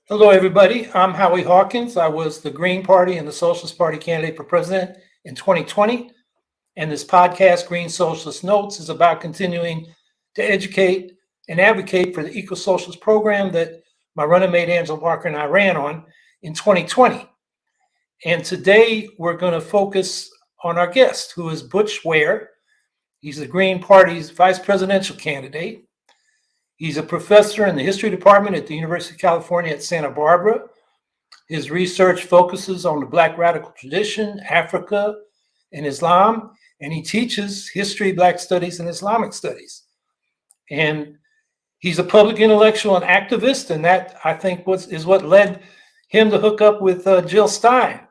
Hello, everybody. I'm Howie Hawkins. I was the Green Party and the Socialist Party candidate for president in 2020. And this podcast, Green Socialist Notes, is about continuing to educate and advocate for the Eco Socialist program that my running mate Angela Barker and I ran on in 2020. And today we're going to focus on our guest, who is Butch Ware. He's the Green Party's vice presidential candidate. He's a professor in the history department at the University of California at Santa Barbara. His research focuses on the Black radical tradition, Africa, and Islam, and he teaches history, Black studies, and Islamic studies. And he's a public intellectual and activist, and that, I think, is what led him to hook up with Jill Stein.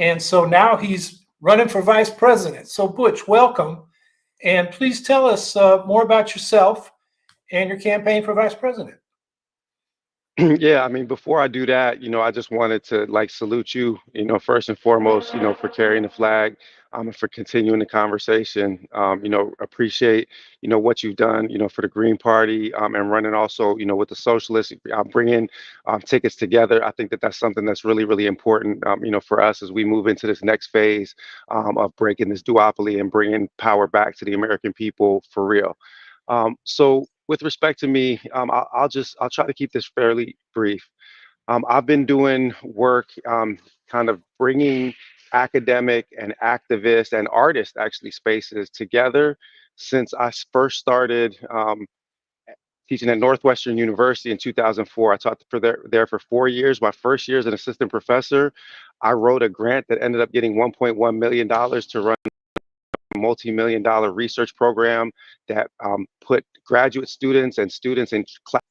And so now he's running for vice president. So Butch, welcome. And please tell us more about yourself and your campaign for vice president. Yeah, I mean, before I do that, I just wanted to salute you, first and foremost, for carrying the flag, and for continuing the conversation. Appreciate, what you've done, for the Green Party, and running also, with the socialists, bringing tickets together. I think that that's something that's really, really important, for us as we move into this next phase of breaking this duopoly and bringing power back to the American people for real. So with respect to me, I'll try to keep this fairly brief. I've been doing work, kind of bringing academic and activist and artist actually spaces together since first started teaching at Northwestern University in 2004. I taught there for 4 years. My first year as an assistant professor, I wrote a grant that ended up getting $1.1 million to run multi-million dollar research program that put graduate students and students in class.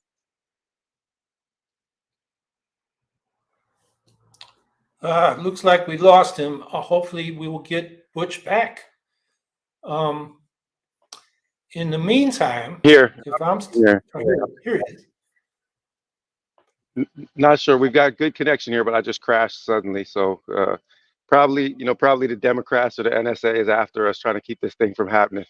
Looks like we lost him. Hopefully, we will get Butch back. Um, in the meantime, Here, if I'm here. here it is. Not sure. We've got good connection here, but I just crashed suddenly. So probably the Democrats or the NSA is after us trying to keep this thing from happening.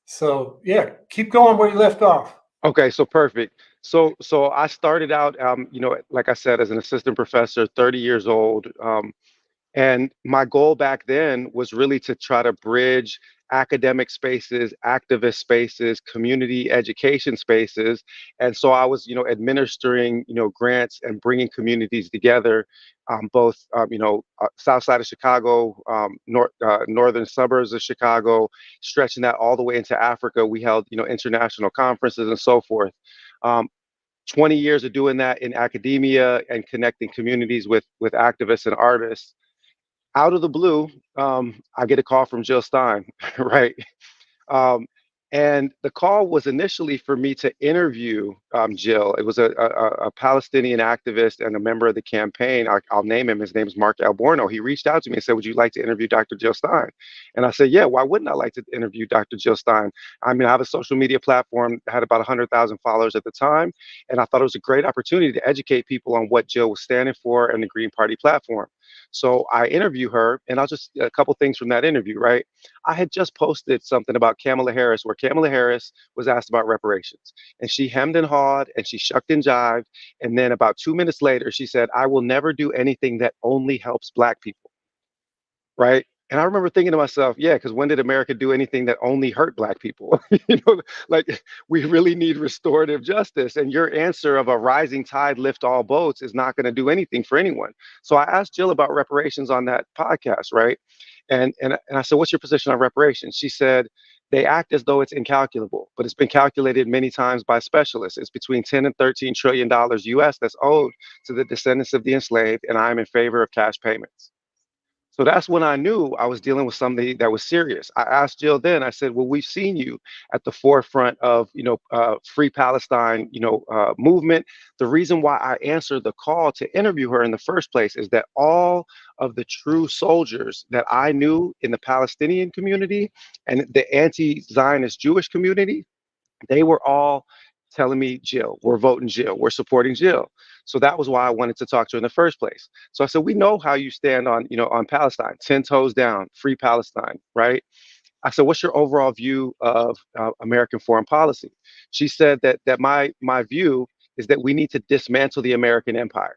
So yeah, keep going where you left off. Okay, so perfect. So I started out, like I said, as an assistant professor, 30 years old. And my goal back then was really to try to bridge academic spaces, activist spaces, community education spaces. And so I was, administering, grants and bringing communities together, both, south side of Chicago, northern suburbs of Chicago, stretching that all the way into Africa. We held, international conferences and so forth. Um, 20 years of doing that in academia and connecting communities with activists and artists. Out of the blue, I get a call from Jill Stein, right? Um, and the call was initially for me to interview Jill. It was a Palestinian activist and a member of the campaign. I'll name him. His name is Mark Alborno. He reached out to me and said, "Would you like to interview Dr. Jill Stein?" And I said, "Yeah, why wouldn't I like to interview Dr. Jill Stein?" I mean, I have a social media platform that had about 100,000 followers at the time. And I thought it was a great opportunity to educate people on what Jill was standing for and the Green Party platform. So I interview her, and I'll just a couple things from that interview, right? I had just posted something about Kamala Harris, where Kamala Harris was asked about reparations, and she hemmed and hawed, and she shucked and jived, and then about 2 minutes later, she said, "I will never do anything that only helps Black people." Right? And I remember thinking to myself, yeah, because when did America do anything that only hurt Black people? Like we really need restorative justice. And your answer of a rising tide lift all boats is not going to do anything for anyone. So I asked Jill about reparations on that podcast, right? And I said, "What's your position on reparations?" She said, "They act as though it's incalculable, but it's been calculated many times by specialists. It's between 10 and $13 trillion US that's owed to the descendants of the enslaved, and I'm in favor of cash payments." So that's when I knew I was dealing with something that was serious. I asked Jill then, I said, "Well, we've seen you at the forefront of, Free Palestine, movement. The reason why I answered the call to interview her in the first place is that all of the true soldiers that I knew in the Palestinian community and the anti-Zionist Jewish community, they were all telling me, Jill, we're voting Jill, we're supporting Jill." So that was why I wanted to talk to her in the first place. So I said, "We know how you stand on, on Palestine, 10 toes down, free Palestine, right?" I said, "What's your overall view of American foreign policy?" She said that my view is that we need to dismantle the American empire.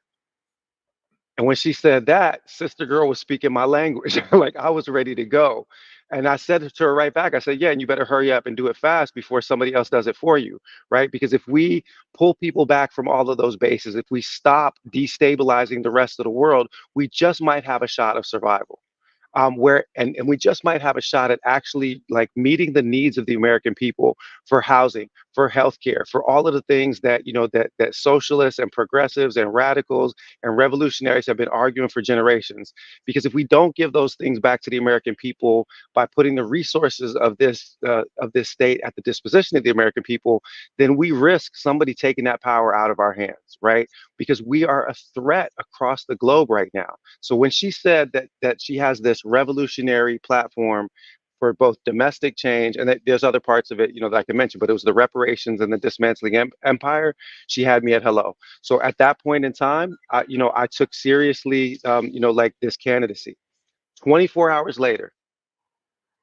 And when she said that, Sister Girl was speaking my language. Like I was ready to go. And I said to her right back, I said, yeah, and you better hurry up and do it fast before somebody else does it for you, right? Because if we pull people back from all of those bases, if we stop destabilizing the rest of the world, we just might have a shot of survival. And we just might have a shot at actually like meeting the needs of the American people for housing, for healthcare, for all of the things that that socialists and progressives and radicals and revolutionaries have been arguing for generations. Because if we don't give those things back to the American people by putting the resources of this state at the disposition of the American people, then we risk somebody taking that power out of our hands, right? Because we are a threat across the globe right now. So when she said that she has this revolutionary platform for both domestic change and that there's other parts of it, that I can mention, but it was the reparations and the dismantling empire. She had me at hello. So at that point in time, I took seriously, like this candidacy. 24 hours later,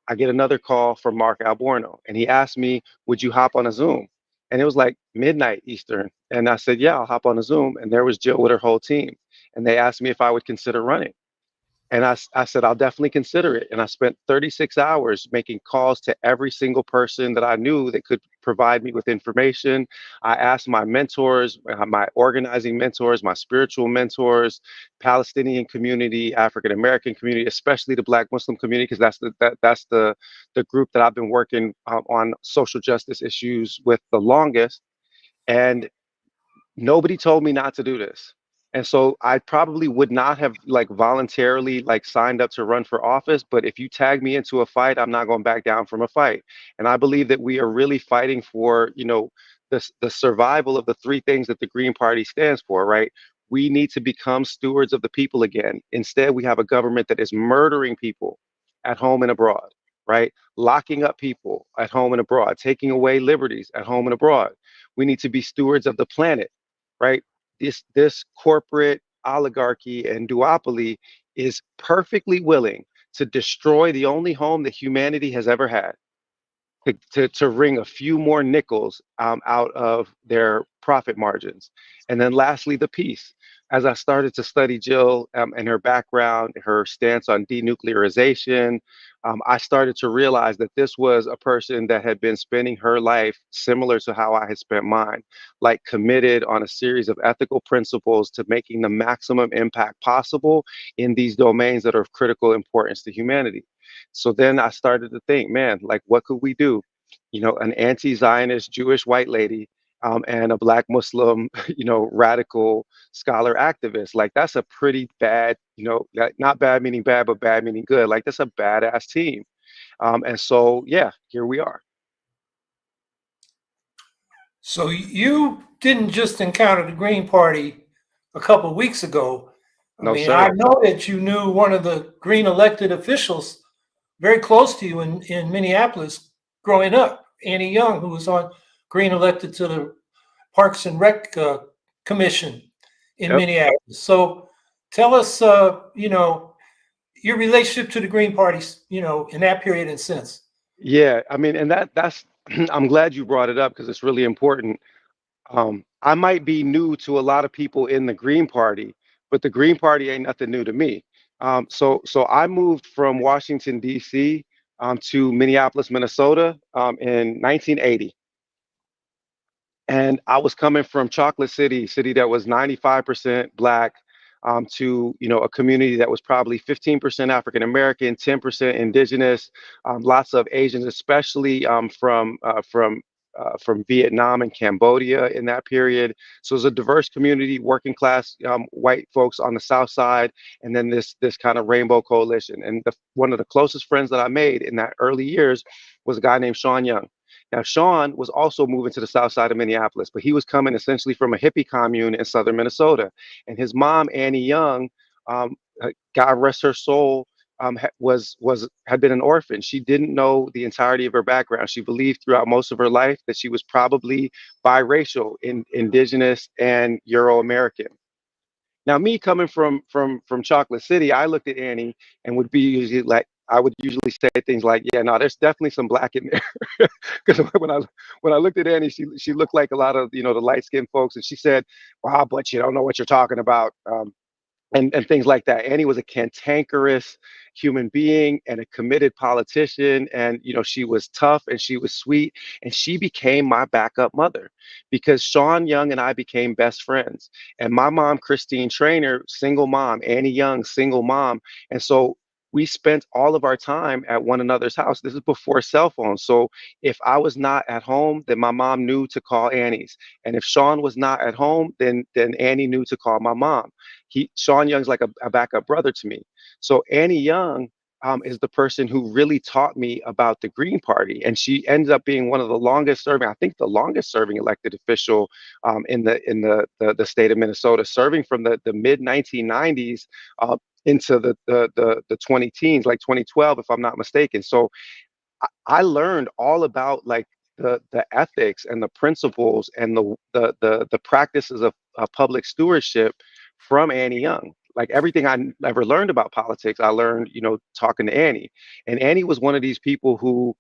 I get another call from Mark Alborno, and he asked me, "Would you hop on a Zoom?" And it was like midnight Eastern, and I said, "Yeah, I'll hop on a Zoom." And there was Jill with her whole team, and they asked me if I would consider running. And I said, I'll definitely consider it. And I spent 36 hours making calls to every single person that I knew that could provide me with information. I asked my mentors, my organizing mentors, my spiritual mentors, Palestinian community, African American community, especially the Black Muslim community, because that's the group that I've been working on social justice issues with the longest. And nobody told me not to do this. And so I probably would not have like voluntarily like signed up to run for office, but if you tag me into a fight, I'm not going back down from a fight. And I believe that we are really fighting for, the survival of the three things that the Green Party stands for, right? We need to become stewards of the people again. Instead, we have a government that is murdering people at home and abroad, right? Locking up people at home and abroad, taking away liberties at home and abroad. We need to be stewards of the planet, right? This corporate oligarchy and duopoly is perfectly willing to destroy the only home that humanity has ever had to wring a few more nickels out of their profit margins. And then lastly, the peace. As I started to study Jill and her background, her stance on denuclearization, I started to realize that this was a person that had been spending her life similar to how I had spent mine, like committed on a series of ethical principles to making the maximum impact possible in these domains that are of critical importance to humanity. So then I started to think, man, like what could we do? An anti-Zionist Jewish white lady and a Black Muslim, radical scholar activist. Like that's a pretty bad, not bad meaning bad, but bad meaning good. Like that's a badass team. And so, yeah, here we are. So you didn't just encounter the Green Party a couple of weeks ago. I No, mean, I sir. know that you knew one of the Green elected officials very close to you in Minneapolis growing up, Annie Young, who was on Green elected to the Parks and Rec Commission in Yep. Minneapolis. So tell us, your relationship to the Green parties, in that period and since. Yeah. I mean, and that's I'm glad you brought it up because it's really important. I might be new to a lot of people in the Green Party, but the Green Party ain't nothing new to me. So I moved from Washington, D.C. To Minneapolis, Minnesota in 1980. And I was coming from Chocolate City, city that was 95% Black, to a community that was probably 15% African American, 10% Indigenous, lots of Asians, especially from Vietnam and Cambodia in that period. So it was a diverse community, working class white folks on the South Side, and then this kind of rainbow coalition. And one of the closest friends that I made in that early years was a guy named Sean Young. Now, Sean was also moving to the south side of Minneapolis, but he was coming essentially from a hippie commune in southern Minnesota. And his mom, Annie Young, God rest her soul, had been an orphan. She didn't know the entirety of her background. She believed throughout most of her life that she was probably biracial, indigenous and Euro American. Now, me coming from Chocolate City, I looked at Annie and would be usually like, I would usually say things like, "Yeah, no, there's definitely some black in there," because when I looked at Annie, she looked like a lot of the light skinned folks, and she said, "Wow, but you don't know what you're talking about." And things like that. Annie was a cantankerous human being and a committed politician, and she was tough and she was sweet, and she became my backup mother because Sean Young and I became best friends. And my mom, Christine Trainer, single mom, Annie Young, single mom, and so we spent all of our time at one another's house. This is before cell phones, so if I was not at home, then my mom knew to call Annie's, and if Sean was not at home, then Annie knew to call my mom. Sean Young's like a backup brother to me. So Annie Young is the person who really taught me about the Green Party, and she ended up being one of the longest serving, I think, the longest serving elected official in the state of Minnesota, serving from the mid 1990s into the 20 teens, like 2012, if I'm not mistaken. So I learned all about like the ethics and the principles and the practices of public stewardship from Annie Young. Like everything I ever learned about politics, I learned, talking to Annie. And Annie was one of these people who,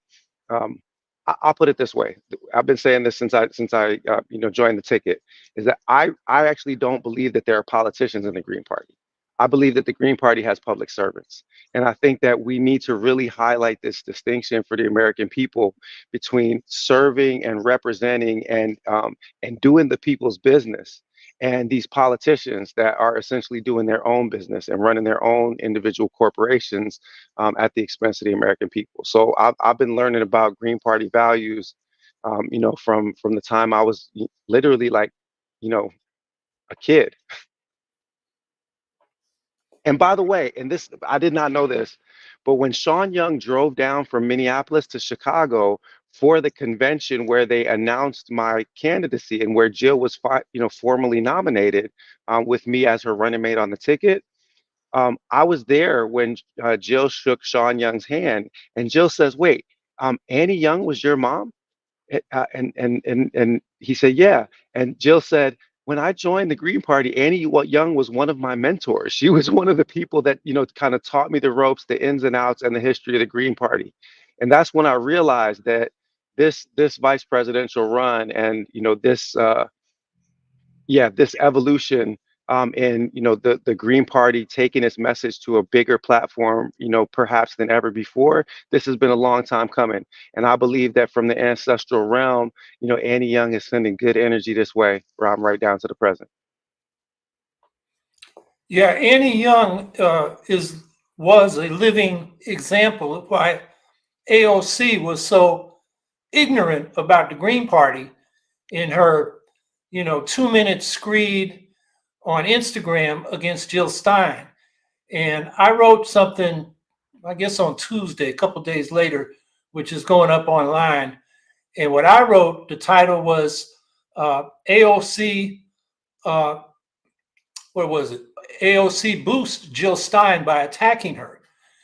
um, I'll put it this way. I've been saying this since I joined the ticket, is that I actually don't believe that there are politicians in the Green Party. I believe that the Green Party has public servants. And I think that we need to really highlight this distinction for the American people between serving and representing and doing the people's business, and these politicians that are essentially doing their own business and running their own individual corporations at the expense of the American people. So I've been learning about Green Party values, from the time I was literally like, you know, a kid. And by the way, and this, I did not know this, but when Sean Young drove down from Minneapolis to Chicago for the convention where they announced my candidacy and where Jill was, formally nominated with me as her running mate on the ticket, I was there when Jill shook Sean Young's hand, and Jill says, "Wait, Annie Young was your mom?" And he said, "Yeah." And Jill said, "When I joined the Green Party, Young was one of my mentors. She was one of the people that, kind of taught me the ropes, the ins and outs, and the history of the Green Party." And that's when I realized that this vice presidential run and, this evolution in the Green Party taking its message to a bigger platform, perhaps than ever before. This has been a long time coming, and I believe that from the ancestral realm, Annie Young is sending good energy this way, right down to the present. Yeah, Annie Young was a living example of why AOC was so ignorant about the Green Party in her, 2-minute screed on Instagram against Jill Stein. And I wrote something, I guess on Tuesday, a couple days later, which is going up online. And what I wrote, the title was AOC, uh, what was it? AOC boosts Jill Stein by attacking her,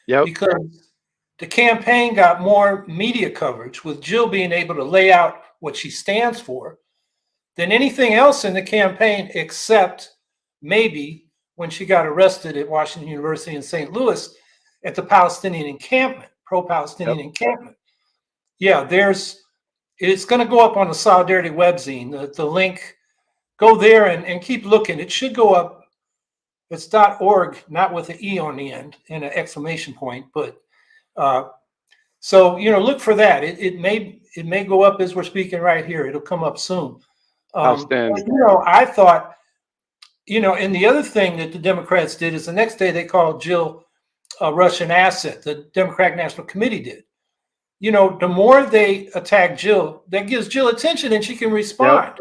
Yep. because the campaign got more media coverage with Jill being able to lay out what she stands for than anything else in the campaign, except maybe when she got arrested at Washington University in St. Louis at the Palestinian encampment, pro-Palestinian Yep. encampment. Yeah, it's going to go up on the Solidarity webzine, the link. Go there and keep looking. It should go up. It's .org, not with an E on the end and an exclamation point, but so look for that. It may go up as we're speaking right here. It'll come up soon. Outstanding. I thought, and the other thing that the Democrats did is the next day they called Jill a Russian asset. The Democratic National Committee did. The more they attack Jill, that gives Jill attention and she can respond.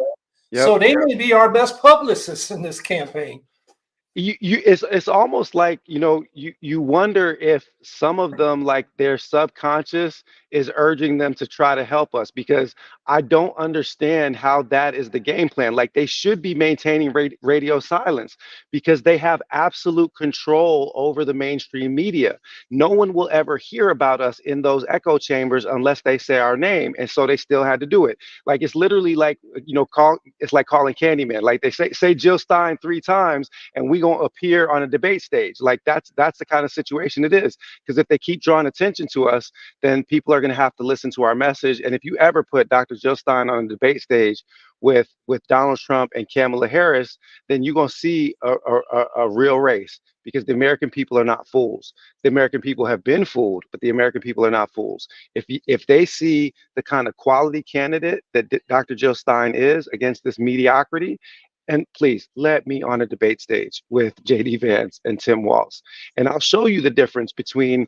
Yep. So they may be our best publicists in this campaign. It's almost like you wonder if some of them, like their subconscious is urging them to try to help us, because I don't understand how that is the game plan. Like, they should be maintaining radio silence because they have absolute control over the mainstream media. No one will ever hear about us in those echo chambers unless they say our name. And so they still had to do it. Like, it's literally like, it's like calling Candyman. Like, they say Jill Stein 3 times and we gonna appear on a debate stage. Like, that's the kind of situation it is. Because if they keep drawing attention to us, then people are going to have to listen to our message. And if you ever put Dr. Jill Stein on a debate stage with Donald Trump and Kamala Harris, then you're going to see a real race, because the American people are not fools. The American people have been fooled, but the American people are not fools. If they see the kind of quality candidate that Dr. Jill Stein is against this mediocrity, and please let me on a debate stage with JD Vance and Tim Walz, and I'll show you the difference between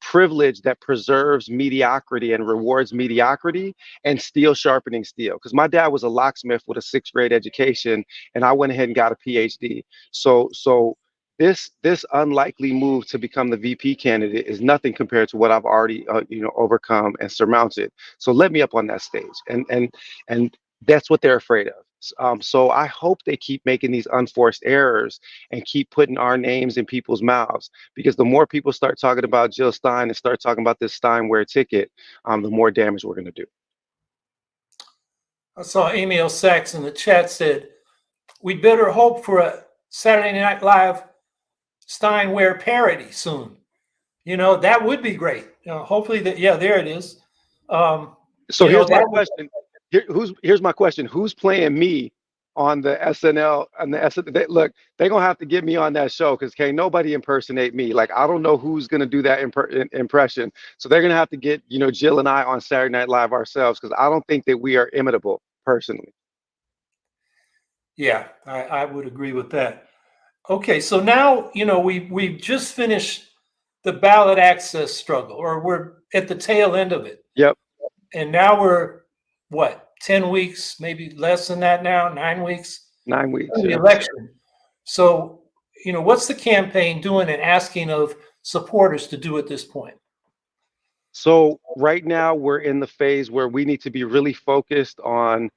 privilege that preserves mediocrity and rewards mediocrity, and steel sharpening steel. Because my dad was a locksmith with a 6th grade education, and I went ahead and got a PhD. So this unlikely move to become the VP candidate is nothing compared to what I've already overcome and surmounted. So let me up on that stage, and that's what they're afraid of. So I hope they keep making these unforced errors and keep putting our names in people's mouths, because the more people start talking about Jill Stein and start talking about this Steinware ticket, the more damage we're going to do. I saw Emil Sachs in the chat said, "We better hope for a Saturday Night Live Steinware parody soon." That would be great. Hopefully that, yeah, there it is. So here's my question. Here's my question. Who's playing me on the SNL and the SNL? Look, they're gonna have to get me on that show, because can't nobody impersonate me. Like, I don't know who's gonna do that impression. So they're gonna have to get Jill and I on Saturday Night Live ourselves, because I don't think that we are imitable personally. Yeah, I would agree with that. Okay, so now we've just finished the ballot access struggle, or we're at the tail end of it. Yep. And now we're what, 10 weeks, maybe less than that now, 9 weeks? 9 weeks. The election. So, what's the campaign doing and asking of supporters to do at this point? So right now we're in the phase where we need to be really focused on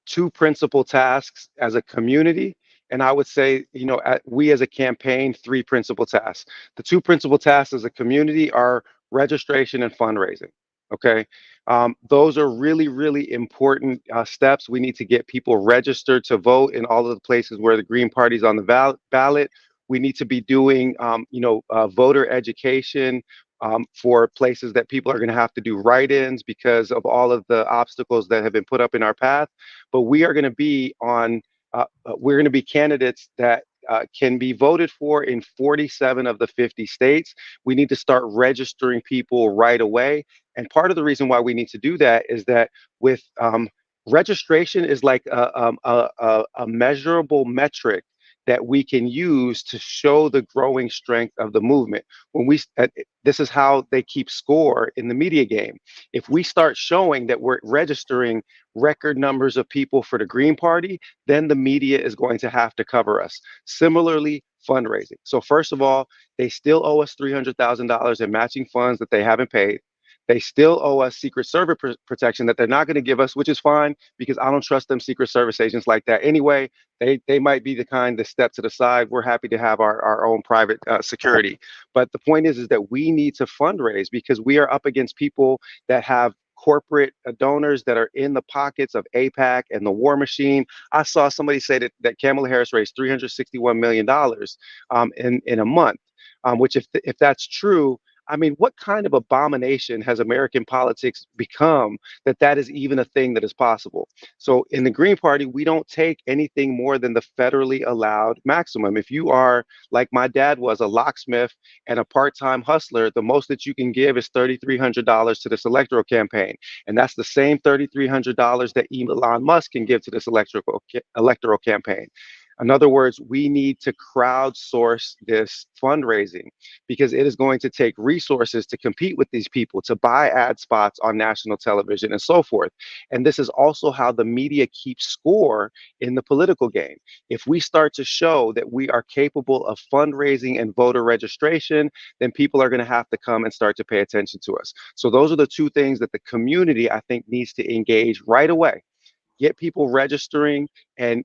2 principal tasks as a community. And I would say, we as a campaign, 3 principal tasks. The 2 principal tasks as a community are registration and fundraising. Okay. Those are really, really important steps. We need to get people registered to vote in all of the places where the Green Party's on the ballot. We need to be doing, voter education for places that people are going to have to do write-ins because of all of the obstacles that have been put up in our path. But we are going to be we're going to be candidates that can be voted for in 47 of the 50 states. We need to start registering people right away. And part of the reason why we need to do that is that with registration is like a measurable metric that we can use to show the growing strength of the movement. This is how they keep score in the media game. If we start showing that we're registering record numbers of people for the Green Party, then the media is going to have to cover us. Similarly, fundraising. So first of all, they still owe us $300,000 in matching funds that they haven't paid. They still owe us Secret Service protection that they're not going to give us, which is fine, because I don't trust them Secret Service agents like that anyway. They might be the kind that step to the side. We're happy to have our own private security. But the point is that we need to fundraise, because we are up against people that have corporate donors that are in the pockets of AIPAC and the war machine. I saw somebody say that Kamala Harris raised $361 million in a month, which if that's true, I mean, what kind of abomination has American politics become that is even a thing that is possible? So in the Green Party, we don't take anything more than the federally allowed maximum. If you are, like my dad was, a locksmith and a part-time hustler, the most that you can give is $3,300 to this electoral campaign. And that's the same $3,300 that Elon Musk can give to this electoral campaign. In other words, we need to crowdsource this fundraising because it is going to take resources to compete with these people, to buy ad spots on national television and so forth. And this is also how the media keeps score in the political game. If we start to show that we are capable of fundraising and voter registration, then people are going to have to come and start to pay attention to us. So those are the two things that the community, I think, needs to engage right away. Get people registering and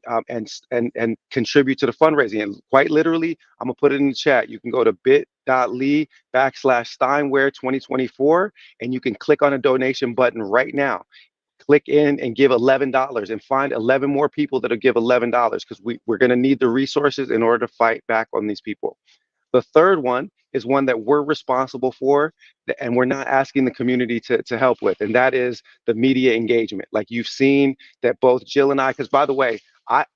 contribute to the fundraising. And quite literally, I'm gonna put it in the chat. You can go to bit.ly/Steinware 2024, and you can click on a donation button right now. Click in and give $11 and find 11 more people that'll give $11 because we're going to need the resources in order to fight back on these people. The third one is one that we're responsible for and we're not asking the community to help with, and that is the media engagement. Like you've seen that both Jill and I, because by the way,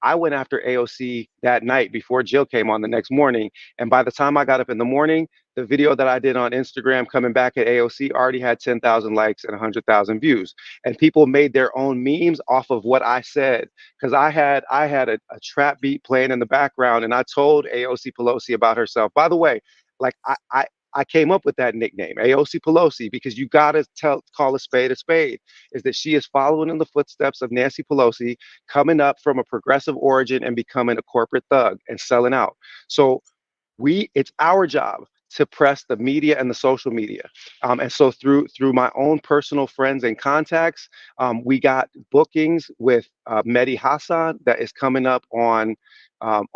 I went after AOC that night before Jill came on the next morning. And by the time I got up in the morning, the video that I did on Instagram coming back at AOC already had 10,000 likes and 100,000 views. And people made their own memes off of what I said. Because I had a trap beat playing in the background, and I told AOC Pelosi about herself. By the way, like I came up with that nickname, AOC Pelosi, because you gotta call a spade, is that she is following in the footsteps of Nancy Pelosi, coming up from a progressive origin and becoming a corporate thug and selling out. So it's our job to press the media and the social media. And so through my own personal friends and contacts, we got bookings with Mehdi Hassan that is coming up on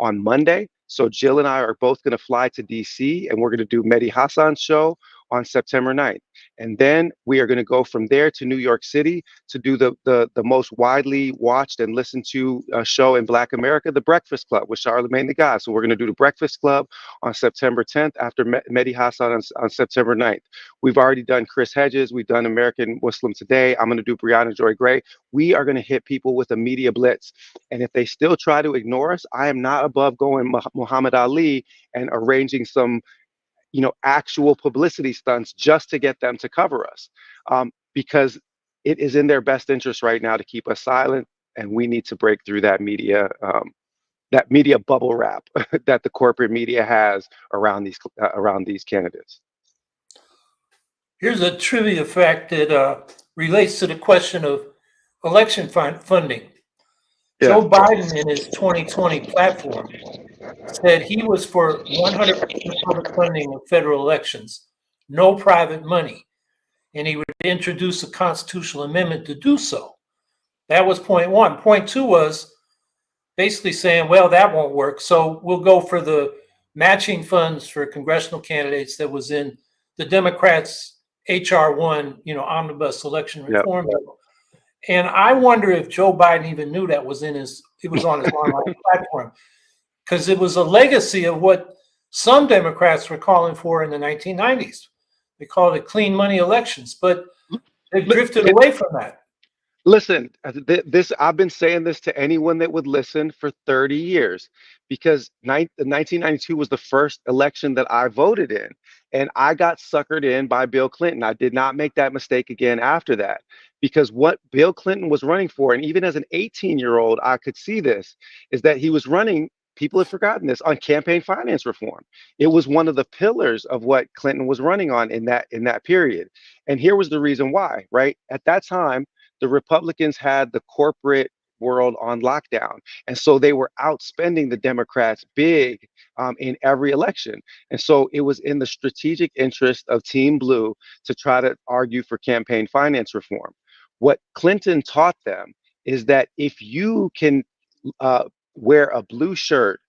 Monday. So Jill and I are both going to fly to DC, and we're going to do Mehdi Hassan's show on September 9th. And then we are going to go from there to New York City to do the most widely watched and listened to show in Black America, The Breakfast Club with Charlamagne tha God. So we're going to do The Breakfast Club on September 10th after Mehdi Hassan on September 9th. We've already done Chris Hedges. We've done American Muslim Today. I'm going to do Breonna Joy Gray. We are going to hit people with a media blitz. And if they still try to ignore us, I am not above going Muhammad Ali and arranging some actual publicity stunts just to get them to cover us, because it is in their best interest right now to keep us silent, and we need to break through that media bubble wrap that the corporate media has around these candidates. Here's a trivia fact that relates to the question of election funding. Yeah. Joe Biden, in his 2020 platform, said he was for 100% public funding of federal elections, no private money, and he would introduce a constitutional amendment to do so. That was point one. Point two was basically saying, well, that won't work, so we'll go for the matching funds for congressional candidates that was in the Democrats' HR 1, omnibus election reform bill. And I wonder if Joe Biden even knew that was it was on his online platform, because it was a legacy of what some Democrats were calling for in the 1990s. They called it clean money elections, but they've drifted away from that. Listen, I've been saying this to anyone that would listen for 30 years, because 1992 was the first election that I voted in, and I got suckered in by Bill Clinton. I did not make that mistake again after that, because what Bill Clinton was running for, and even as an 18-year-old, I could see this, is that he was running, people have forgotten this, on campaign finance reform. It was one of the pillars of what Clinton was running on in that period. And here was the reason why, right? At that time, the Republicans had the corporate world on lockdown. And so they were outspending the Democrats big in every election. And so it was in the strategic interest of Team Blue to try to argue for campaign finance reform. What Clinton taught them is that if you can wear a blue shirt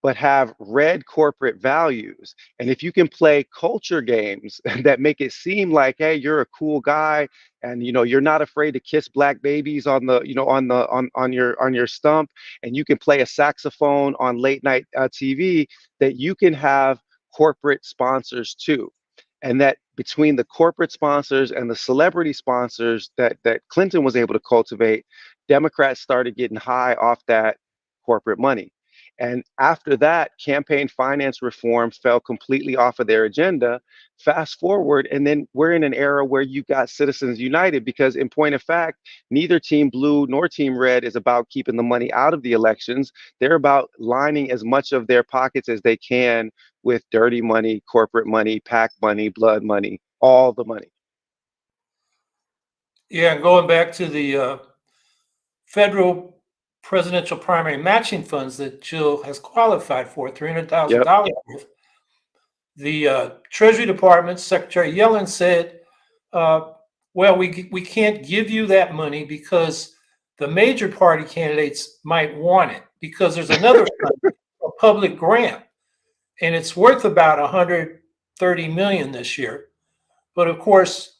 but have red corporate values, and if you can play culture games that make it seem like, hey, you're a cool guy, and you're not afraid to kiss black babies on your stump, and you can play a saxophone on late night TV, that you can have corporate sponsors too. And that between the corporate sponsors and the celebrity sponsors that Clinton was able to cultivate, Democrats started getting high off that corporate money. And after that, campaign finance reform fell completely off of their agenda. Fast forward, and then we're in an era where you got Citizens United, because, in point of fact, neither Team Blue nor Team Red is about keeping the money out of the elections. They're about lining as much of their pockets as they can with dirty money, corporate money, PAC money, blood money, all the money. Yeah, and going back to the federal presidential primary matching funds that Jill has qualified for, Yep. $300,000 worth. The Treasury Department, Secretary Yellen said, uh, well, we can't give you that money because the major party candidates might want it because there's another fund, a public grant, and it's worth about 130 million this year. But of course,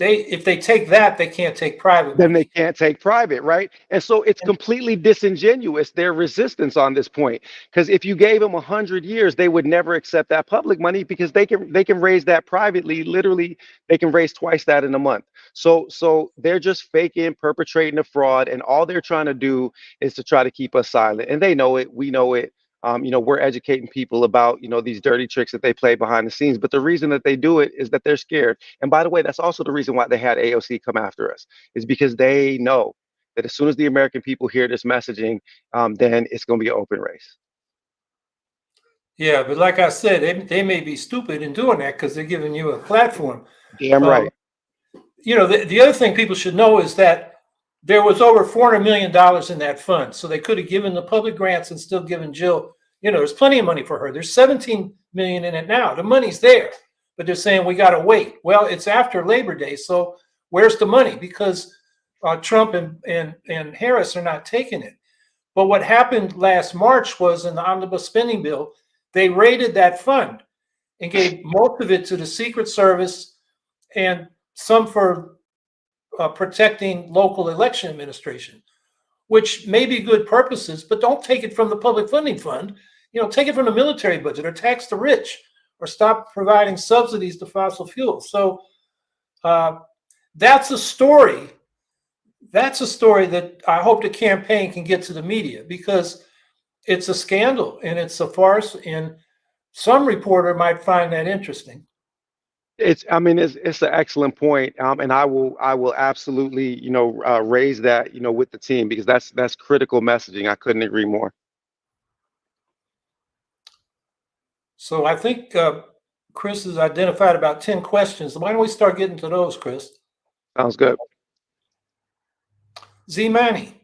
if they take that, they can't take private Then they money. can't take private, right? And so it's And completely disingenuous, their resistance on this point. Because if you gave them 100 years, they would never accept that public money, because they can raise that privately. Literally, they can raise twice that in a month. So they're just faking, perpetrating a fraud, and all they're trying to do is to try to keep us silent. And they know it. We know it. We're educating people about, these dirty tricks that they play behind the scenes. But the reason that they do it is that they're scared. And by the way, that's also the reason why they had AOC come after us, is because they know that as soon as the American people hear this messaging, then it's going to be an open race. yeah, but like I said, they may be stupid in doing that because they're giving you a platform. Damn Um, right. the other thing people should know is that there was over $400 million in that fund. So they could have given the public grants and still given Jill, there's plenty of money for her. There's 17 million in it now. The money's there, but they're saying we got to wait. Well, it's after Labor Day. So where's the money? Because Trump and Harris are not taking it. But what happened last March was in the omnibus spending bill, they raided that fund and gave most of it to the Secret Service and some for protecting local election administration, which may be good purposes, but don't take it from the public funding fund. Take it from the military budget or tax the rich or stop providing subsidies to fossil fuels. So uh, that's a story. That's a story that I hope the campaign can get to the media because it's a scandal and it's a farce. And some reporter might find that interesting. It's an excellent point, and I will absolutely, raise that, with the team, because that's critical messaging. I couldn't agree more. So I think Chris has identified about 10 questions. Why don't we start getting to those, Chris? Sounds good. Z Manny,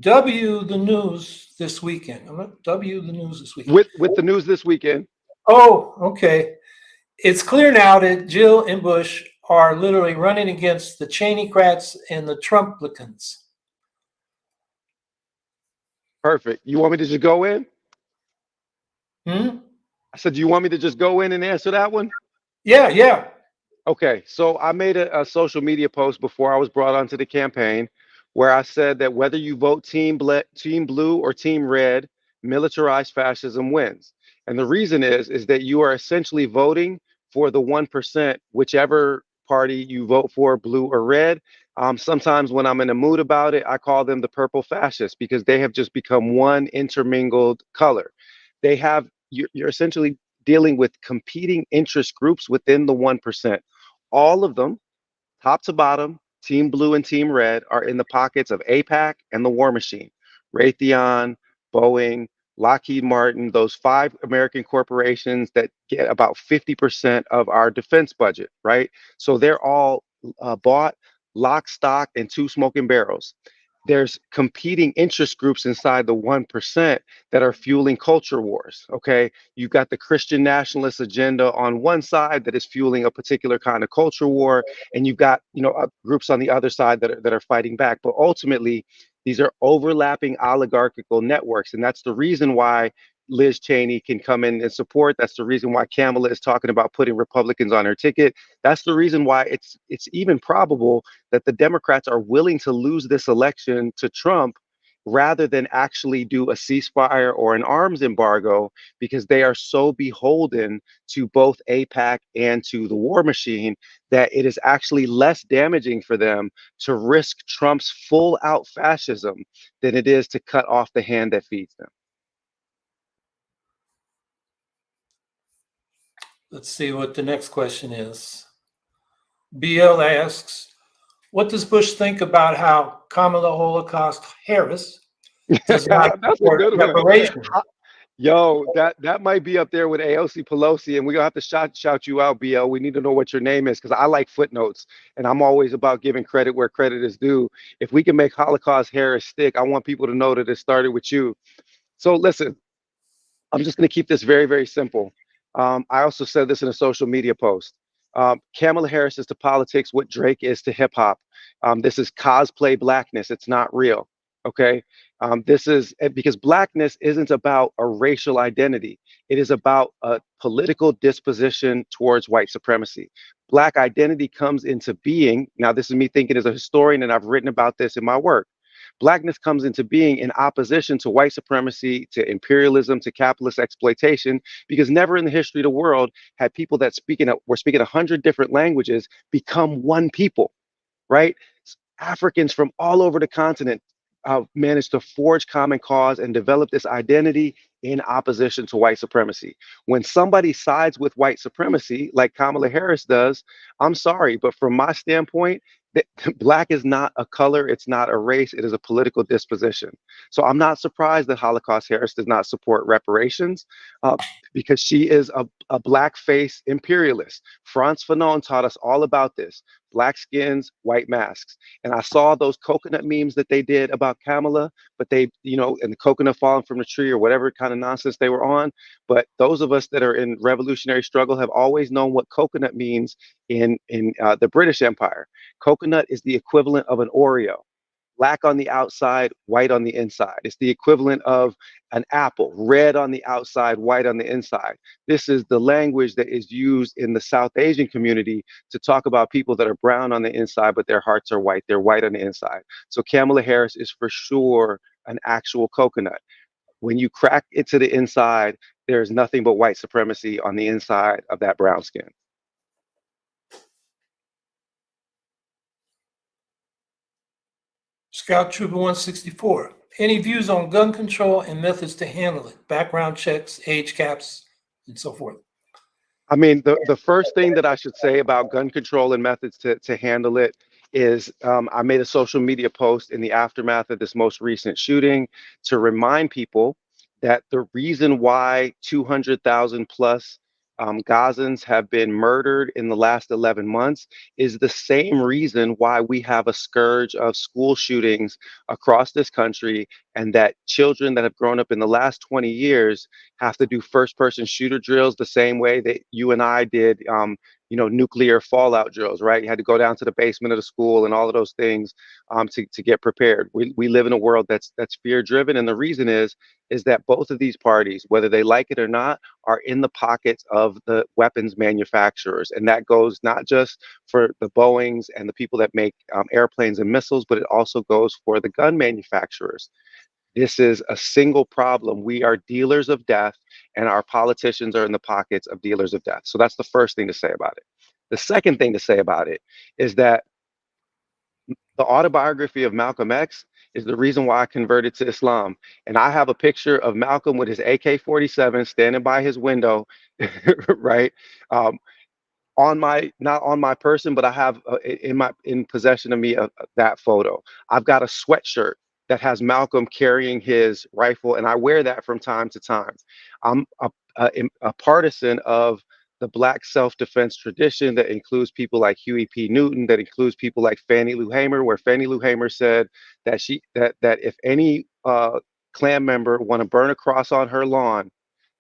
W the news this weekend. I'm not W the news this weekend. With the news this weekend. Oh, okay. It's clear now that Jill and Bush are literally running against the Cheneycrats and the Trumplicans. Perfect. You want me to just go in? Hmm? I said, do you want me to just go in and answer that one? Yeah, yeah. Okay, so I made a social media post before I was brought onto the campaign, where I said that whether you vote Team Blue or Team Red, militarized fascism wins. And the reason is that you are essentially voting for the 1%, whichever party you vote for, blue or red. Sometimes when I'm in a mood about it, I call them the purple fascists, because they have just become one intermingled color. You're essentially dealing with competing interest groups within the 1%. All of them, top to bottom, Team Blue and Team Red, are in the pockets of APAC and the War Machine. Raytheon, Boeing, Lockheed Martin, those five American corporations that get about 50% of our defense budget, right? So they're all bought lock, stock, and two smoking barrels. There's competing interest groups inside the 1% that are fueling culture wars. Okay. You've got the Christian nationalist agenda on one side that is fueling a particular kind of culture war. And you've got, groups on the other side that are fighting back. But ultimately, these are overlapping oligarchical networks. And that's the reason why Liz Cheney can come in and support. That's the reason why Kamala is talking about putting Republicans on her ticket. That's the reason why it's even probable that the Democrats are willing to lose this election to Trump rather than actually do a ceasefire or an arms embargo, because they are so beholden to both APAC and to the war machine that it is actually less damaging for them to risk Trump's full out fascism than it is to cut off the hand that feeds them. Let's see what the next question is. BL asks, what does Bush think about how Kamala Holocaust Harris does not That's a support good one. reparations? Yo, that might be up there with AOC Pelosi, and we're gonna have to shout you out, BL. We need to know what your name is because I like footnotes, and I'm always about giving credit where credit is due. If we can make Holocaust Harris stick, I want people to know that it started with you. So listen, I'm just going to keep this very, very simple. I also said this in a social media post. Kamala Harris is to politics what Drake is to hip hop. This is cosplay blackness. It's not real. Okay. This is because blackness isn't about a racial identity, it is about a political disposition towards white supremacy. Black identity comes into being. Now, this is me thinking as a historian, and I've written about this in my work. Blackness comes into being in opposition to white supremacy, to imperialism, to capitalist exploitation, because never in the history of the world had people that were speaking 100 different languages become one people, right? Africans from all over the continent managed to forge common cause and develop this identity in opposition to white supremacy. When somebody sides with white supremacy, like Kamala Harris does, I'm sorry, but from my standpoint, black is not a color, it's not a race, it is a political disposition. So I'm not surprised that Holocaust Harris does not support reparations uh, because she is a blackface imperialist. Franz Fanon taught us all about this: black skins, white masks. And I saw those coconut memes that they did about Kamala, but they, and the coconut falling from the tree or whatever kind of nonsense they were on. But those of us that are in revolutionary struggle have always known what coconut means in the British Empire. Coconut is the equivalent of an Oreo. Black on the outside, white on the inside. It's the equivalent of an apple, red on the outside, white on the inside. This is the language that is used in the South Asian community to talk about people that are brown on the inside, but their hearts are white. They're white on the inside. So Kamala Harris is for sure an actual coconut. When you crack it to the inside, there's nothing but white supremacy on the inside of that brown skin. Scout Trooper 164, any views on gun control and methods to handle it? Background checks, age caps, and so forth. I mean, the first thing that I should say about gun control and methods to handle it is I made a social media post in the aftermath of this most recent shooting to remind people that the reason why 200,000 plus Gazans have been murdered in the last 11 months is the same reason why we have a scourge of school shootings across this country, and that children that have grown up in the last 20 years have to do first person shooter drills the same way that you and I did, nuclear fallout drills, right? You had to go down to the basement of the school and all of those things to get prepared. We live in a world that's fear driven. And the reason is that both of these parties, whether they like it or not, are in the pockets of the weapons manufacturers. And that goes not just for the Boeings and the people that make airplanes and missiles, but it also goes for the gun manufacturers. This is a single problem. We are dealers of death, and our politicians are in the pockets of dealers of death. So that's the first thing to say about it. The second thing to say about it is that the autobiography of Malcolm X is the reason why I converted to Islam. And I have a picture of Malcolm with his AK-47 standing by his window, right? Um, on my not on my person, but I have in possession of me that photo. I've got a sweatshirt that has Malcolm carrying his rifle, and I wear that from time to time. I'm a partisan of the Black self-defense tradition that includes people like Huey P. Newton, that includes people like Fannie Lou Hamer, where Fannie Lou Hamer said that if any Klan member want to burn a cross on her lawn,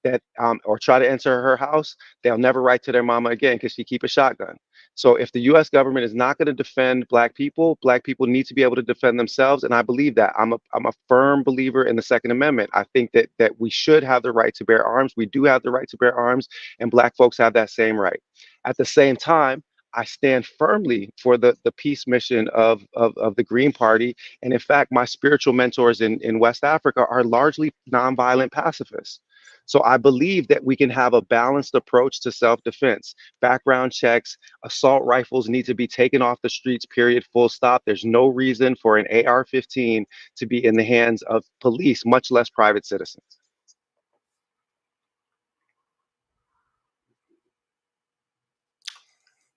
that or try to enter her house, they'll never write to their mama again because she keep a shotgun. So if the U.S. government is not going to defend Black people need to be able to defend themselves, and I believe that. I'm a firm believer in the Second Amendment. I think that we should have the right to bear arms. We do have the right to bear arms, and Black folks have that same right. At the same time, I stand firmly for the peace mission of the Green Party. And in fact, my spiritual mentors in West Africa are largely nonviolent pacifists. So I believe that we can have a balanced approach to self-defense. Background checks, assault rifles need to be taken off the streets, period, full stop. There's no reason for an AR-15 to be in the hands of police, much less private citizens.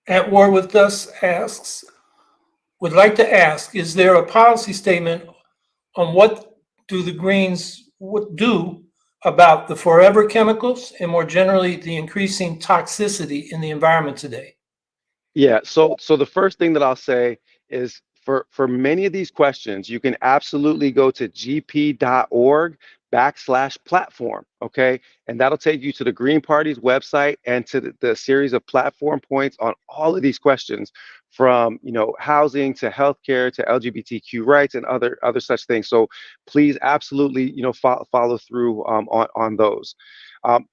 at War with Us would like to ask, is there a policy statement on what do the Greens do about the forever chemicals and more generally the increasing toxicity in the environment today? Yeah, so the first thing that I'll say is for many of these questions, you can absolutely go to gp.org/platform, okay? And that'll take you to the Green Party's website and to the series of platform points on all of these questions, from housing to healthcare to LGBTQ rights and other such things. So please absolutely follow through on those. Um,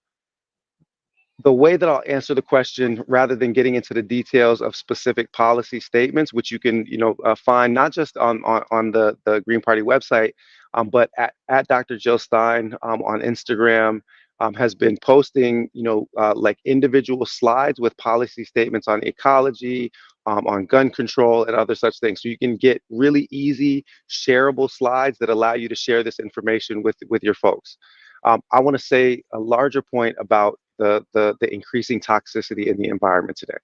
the way that I'll answer the question, rather than getting into the details of specific policy statements, which you can, find not just on the Green Party website, but at Dr. Jill Stein on Instagram, has been posting, like individual slides with policy statements on ecology, on gun control, and other such things. So you can get really easy, shareable slides that allow you to share this information with your folks. I want to say a larger point about the increasing toxicity in the environment today.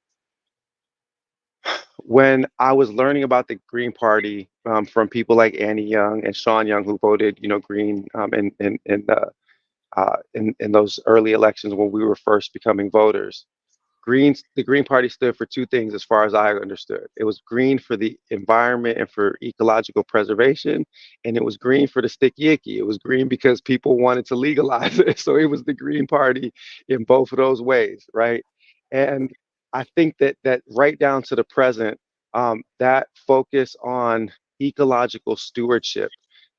When I was learning about the Green Party from people like Annie Young and Sean Young, who voted, Green in those early elections when we were first becoming voters, the Green Party stood for two things as far as I understood. It was green for the environment and for ecological preservation, and it was green for the sticky icky. It was green because people wanted to legalize it. So it was the Green Party in both of those ways, right? And I think that right down to the present, that focus on ecological stewardship,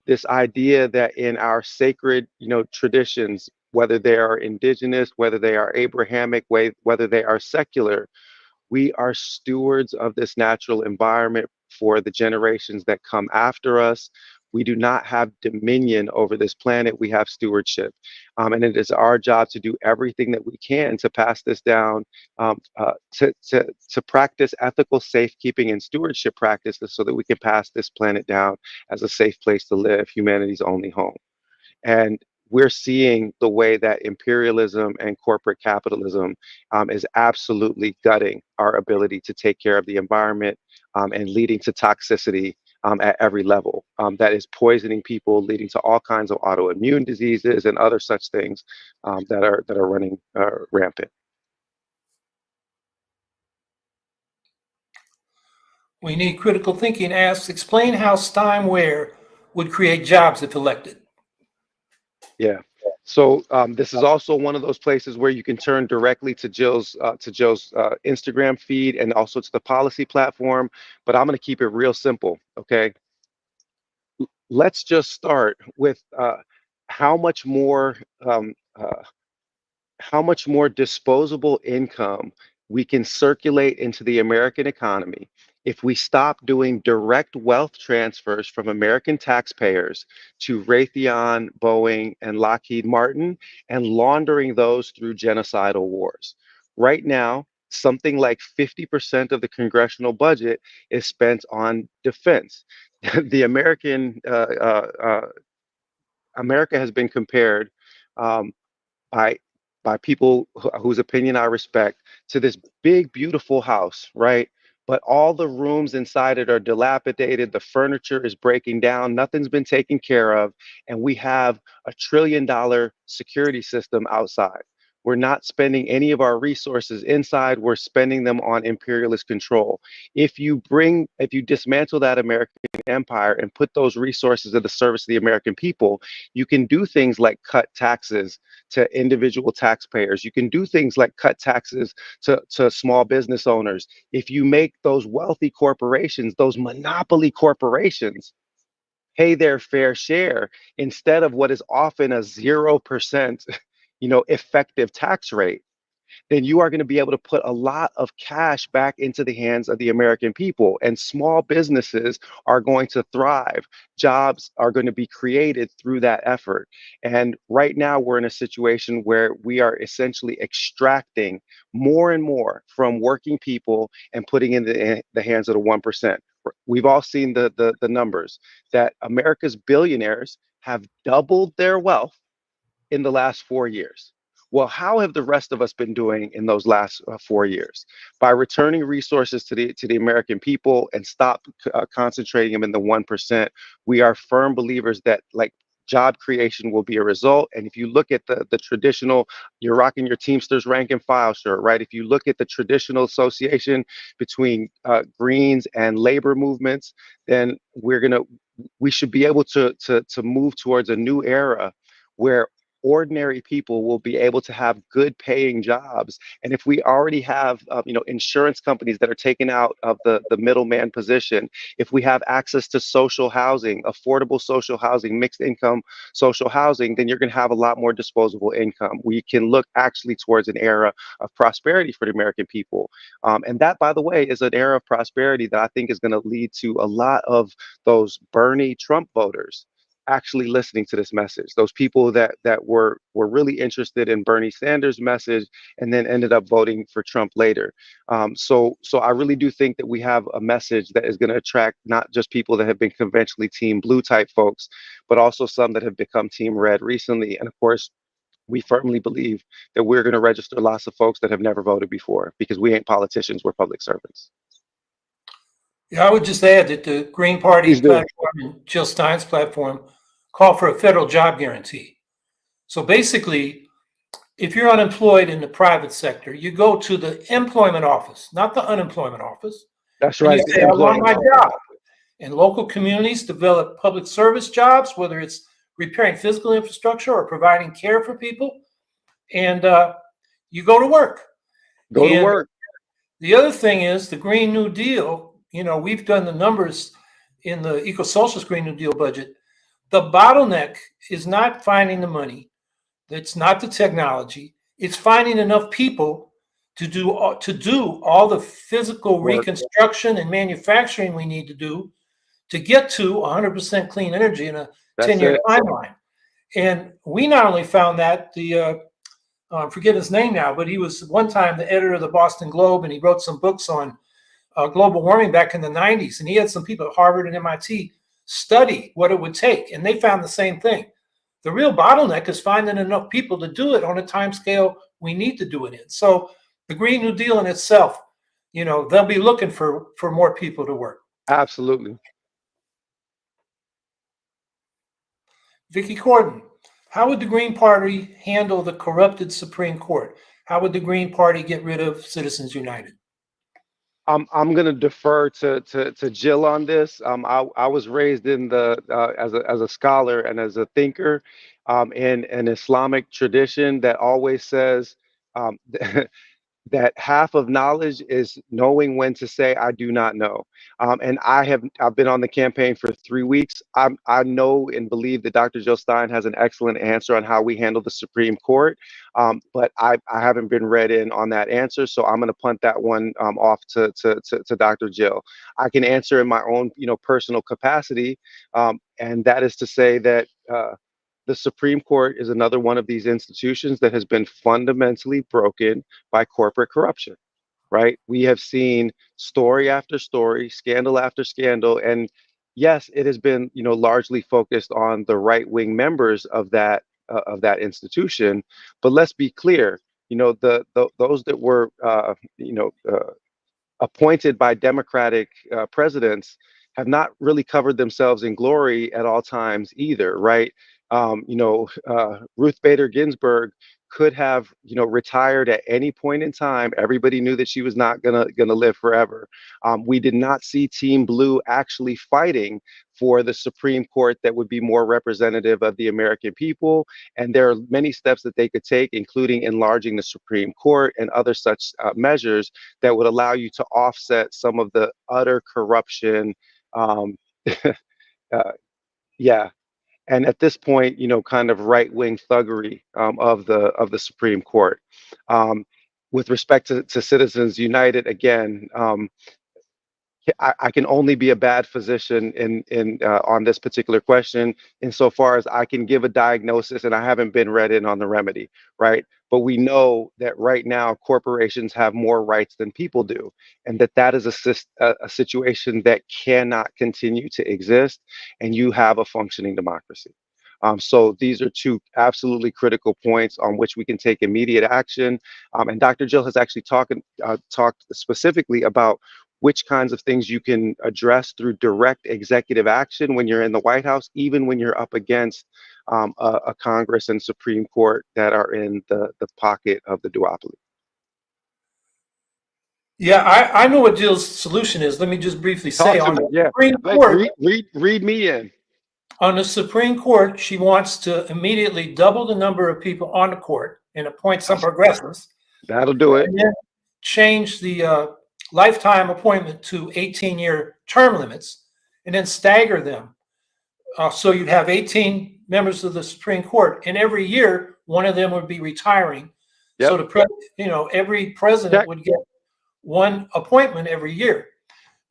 this idea that in our sacred, traditions, whether they are indigenous, whether they are Abrahamic, whether they are secular, we are stewards of this natural environment for the generations that come after us. We do not have dominion over this planet. We have stewardship. And it is our job to do everything that we can to pass this down, to practice ethical safekeeping and stewardship practices so that we can pass this planet down as a safe place to live, humanity's only home. And we're seeing the way that imperialism and corporate capitalism is absolutely gutting our ability to take care of the environment, and leading to toxicity at every level, that is poisoning people, leading to all kinds of autoimmune diseases and other such things that are running rampant. We Need Critical Thinking asks, explain how Stein Ware would create jobs if elected. Yeah. So this is also one of those places where you can turn directly to Jill's Instagram feed and also to the policy platform. But I'm going to keep it real simple. Okay. Let's just start with how much more um, uh, how much more disposable income we can circulate into the American economy if we stop doing direct wealth transfers from American taxpayers to Raytheon, Boeing, and Lockheed Martin, and laundering those through genocidal wars. Right now, something like 50% of the congressional budget is spent on defense. The America has been compared, um, by people whose opinion I respect, to this big beautiful house, right? But all the rooms inside it are dilapidated, the furniture is breaking down, nothing's been taken care of, and we have $1 trillion security system outside. We're not spending any of our resources inside, we're spending them on imperialist control. If you dismantle that American empire and put those resources at the service of the American people, you can do things like cut taxes to individual taxpayers. You can do things like cut taxes to small business owners. If you make those wealthy corporations, those monopoly corporations, pay their fair share instead of what is often a 0%, effective tax rate, then you are going to be able to put a lot of cash back into the hands of the American people. And small businesses are going to thrive. Jobs are going to be created through that effort. And right now, we're in a situation where we are essentially extracting more and more from working people and putting in the hands of the 1%. We've all seen the numbers that America's billionaires have doubled their wealth in the last 4 years. Well, how have the rest of us been doing in those last 4 years? By returning resources to the American people and stop concentrating them in the 1%. We are firm believers that like job creation will be a result. And if you look at the traditional, you're rocking your Teamsters rank and file shirt, right? If you look at the traditional association between Greens and labor movements, then we should be able to move towards a new era where ordinary people will be able to have good paying jobs. And if we already have insurance companies that are taken out of the middleman position, if we have access to social housing, affordable social housing, mixed income social housing, then you're going to have a lot more disposable income. We can look actually towards an era of prosperity for the American people. And that, by the way, is an era of prosperity that I think is going to lead to a lot of those Bernie Trump voters actually listening to this message. Those people that were really interested in Bernie Sanders' message and then ended up voting for Trump later. So I really do think that we have a message that is going to attract not just people that have been conventionally Team Blue type folks, but also some that have become Team Red recently. And of course, we firmly believe that we're going to register lots of folks that have never voted before because we ain't politicians, we're public servants. Yeah, I would just add that the Green Party Please do. platform and Jill Stein's platform call for a federal job guarantee. So basically, if you're unemployed in the private sector, you go to the employment office, not the unemployment office, That's and you right, the say, I want my employment office. job. And local communities develop public service jobs, whether it's repairing physical infrastructure or providing care for people. And you go to work. Go to And work. the other thing is the Green New Deal. We've done the numbers in the eco-socialist Green New Deal budget. The bottleneck is not finding the money. It's not the technology. It's finding enough people to do all the physical Work. reconstruction and manufacturing we need to do to get to 100% clean energy in a That's 10-year it. timeline. And we not only found that, I forget his name now, but he was one time the editor of the Boston Globe, and he wrote some books on global warming back in the 90s. And he had some people at Harvard and MIT study what it would take, and they found the same thing. The real bottleneck is finding enough people to do it on a time scale we need to do it in. So the Green New Deal in itself, they'll be looking for more people to work. Absolutely. Vicky Corden, how would the Green Party handle the corrupted Supreme Court? How would the Green Party get rid of Citizens United? I'm going to defer to Jill on this. I was raised in the as a scholar and as a thinker in an Islamic tradition that always says um, that half of knowledge is knowing when to say I do not know. And I've been on the campaign for 3 weeks. I know and believe that Dr. Jill Stein has an excellent answer on how we handle the Supreme Court, but I haven't been read in on that answer, so I'm going to punt that one off to Dr. Jill. I can answer in my own personal capacity, and that is to say that. The Supreme Court is another one of these institutions that has been fundamentally broken by corporate corruption, right? We have seen story after story, scandal after scandal, and yes, it has been, largely focused on the right-wing members of that institution. But let's be clear, those that were, appointed by Democratic presidents have not really covered themselves in glory at all times either, right? Ruth Bader Ginsburg could have, retired at any point in time. Everybody knew that she was not gonna live forever. We did not see Team Blue actually fighting for the Supreme Court that would be more representative of the American people. And there are many steps that they could take, including enlarging the Supreme Court and other such measures that would allow you to offset some of the utter corruption. Um, uh, yeah, and at this point, kind of right-wing thuggery of the Supreme Court. Um, with respect to Citizens United, again, I can only be a bad physician in on this particular question insofar as I can give a diagnosis and I haven't been read in on the remedy, right? But we know that right now corporations have more rights than people do, and that is a situation that cannot continue to exist, and you have a functioning democracy. So these are two absolutely critical points on which we can take immediate action. And Dr. Jill has actually talked specifically about which kinds of things you can address through direct executive action when you're in the White House, even when you're up against a Congress and Supreme Court that are in the pocket of the duopoly. Yeah, I know what Jill's solution is. Let me just briefly say Talk to me. Yeah. Supreme Like, Court, read me in. on the Supreme Court, she wants to immediately double the number of people on the court and appoint some progressives, That'll do it. and then change the lifetime appointment to 18-year term limits, and then stagger them. So you'd have 18 members of the Supreme Court, and every year one of them would be retiring. So Yep. every president Check. would get one appointment every year.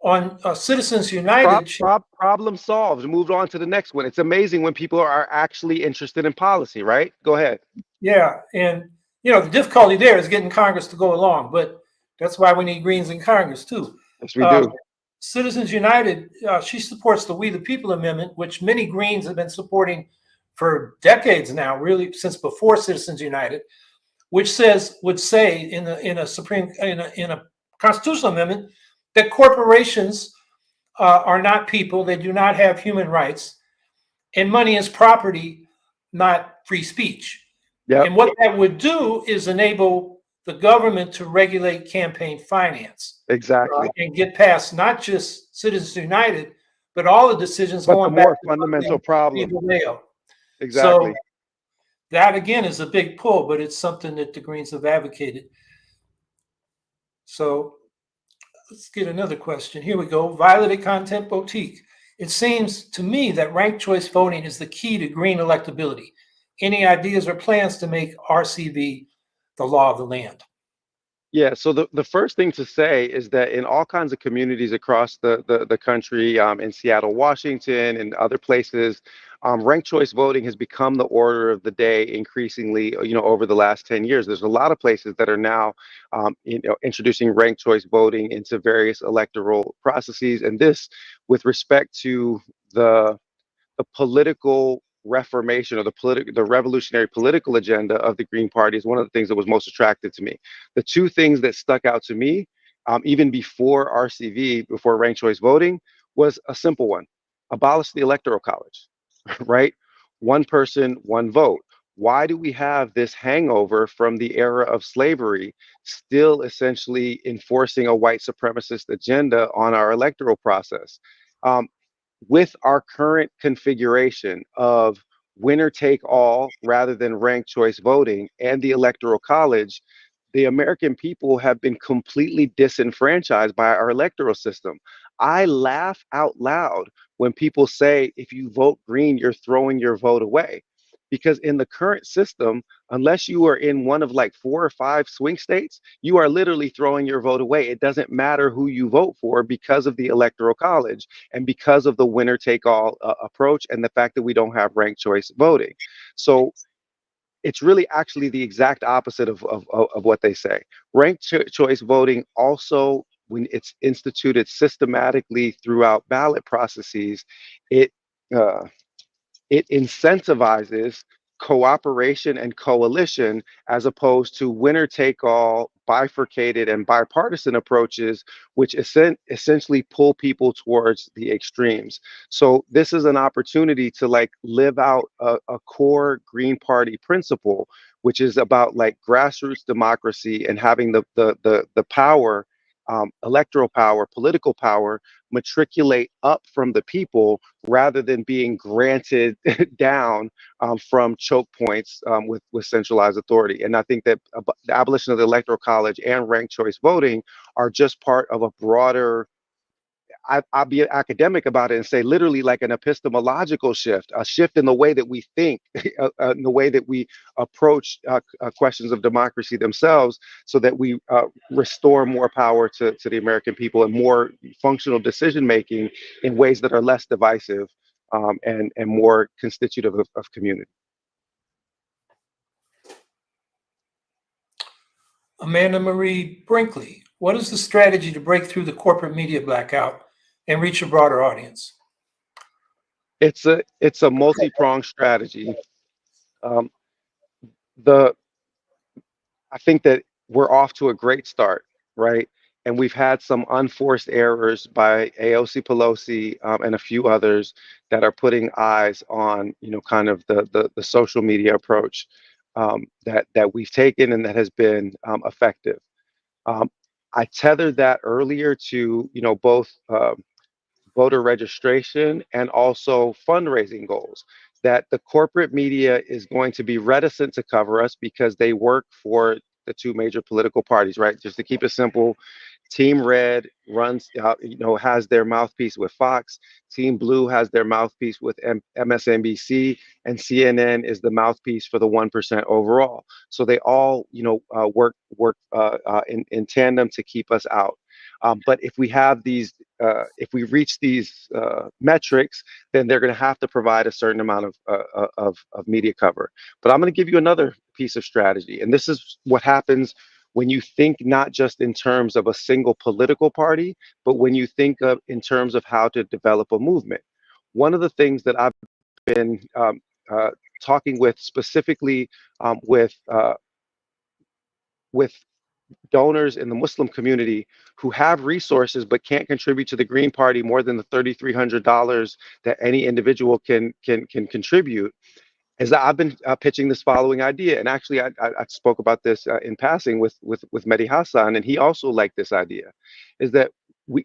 On Citizens United, Problem solved. Moved on to the next one. It's amazing when people are actually interested in policy, right? Go ahead. yeah, and the difficulty there is getting Congress to go along, but that's why we need Greens in Congress too. Yes, we do. Citizens United, she supports the We the People Amendment, which many Greens have been supporting for decades now, really since before Citizens United, which would say in a constitutional amendment that corporations are not people, they do not have human rights, and money is property, not free speech. Yep. And what that would do is enable the government to regulate campaign finance. Exactly. And get past not just Citizens United, but all the decisions But going the back more to fundamental problem. So Exactly. that again is a big pull, but it's something that the Greens have advocated. So let's get another question. Here we go. Violet Content Boutique. It seems to me that ranked choice voting is the key to Green electability. Any ideas or plans to make RCV the law of the land? Yeah, so the first thing to say is that in all kinds of communities across the country, in Seattle, Washington, and other places, ranked choice voting has become the order of the day increasingly, over the last 10 years. There's a lot of places that are now, introducing ranked choice voting into various electoral processes. And this, with respect to the political reformation or the revolutionary political agenda of the Green Party is one of the things that was most attractive to me. The two things that stuck out to me, even before RCV, before ranked choice voting, was a simple one: abolish the electoral college, right? One person, one vote. Why do we have this hangover from the era of slavery, still essentially enforcing a white supremacist agenda on our electoral process? Um, with our current configuration of winner take all rather than ranked choice voting and the electoral college, the American people have been completely disenfranchised by our electoral system. I laugh out loud when people say, if you vote green, you're throwing your vote away. Because in the current system, unless you are in one of like 4 or 5 swing states, you are literally throwing your vote away. It doesn't matter who you vote for because of the electoral college and because of the winner take all approach and the fact that we don't have ranked choice voting. So it's really actually the exact opposite of what they say. Ranked choice voting also, when it's instituted systematically throughout ballot processes, it uh, it incentivizes cooperation and coalition as opposed to winner take all, bifurcated and bipartisan approaches, which essentially pull people towards the extremes. So this is an opportunity to like live out a core Green Party principle, which is about like grassroots democracy and having the power, electoral power, political power, matriculate up from the people rather than being granted down from choke points with centralized authority. And I think that the abolition of the electoral college and ranked choice voting are just part of a broader, I'll be academic about it and say literally like an epistemological shift, a shift in the way that we think, in the way that we approach questions of democracy themselves, so that we restore more power to the American people and more functional decision making in ways that are less divisive and more constitutive of community. Amanda Marie Brinkley, what is the strategy to break through the corporate media blackout and reach a broader audience? It's a multi-pronged strategy. Um, the I think that we're off to a great start, right? And we've had some unforced errors by AOC Pelosi, and a few others that are putting eyes on, kind of the social media approach, that we've taken and that has been effective. Um, I tethered that earlier to, both voter registration and also fundraising goals. That the corporate media is going to be reticent to cover us because they work for the two major political parties, right? Just to keep it simple, Team Red runs, has their mouthpiece with Fox. Team Blue has their mouthpiece with MSNBC, and CNN is the mouthpiece for the 1% overall. So they all, work in tandem to keep us out. But if we reach these metrics, then they're going to have to provide a certain amount of media cover. But I'm going to give you another piece of strategy, and this is what happens when you think not just in terms of a single political party, but when you think of in terms of how to develop a movement. One of the things that I've been talking with specifically, with donors in the Muslim community who have resources but can't contribute to the Green Party more than the $3,300 that any individual can contribute, is that I've been pitching this following idea. And actually, I spoke about this in passing with Mehdi Hassan, and he also liked this idea, is that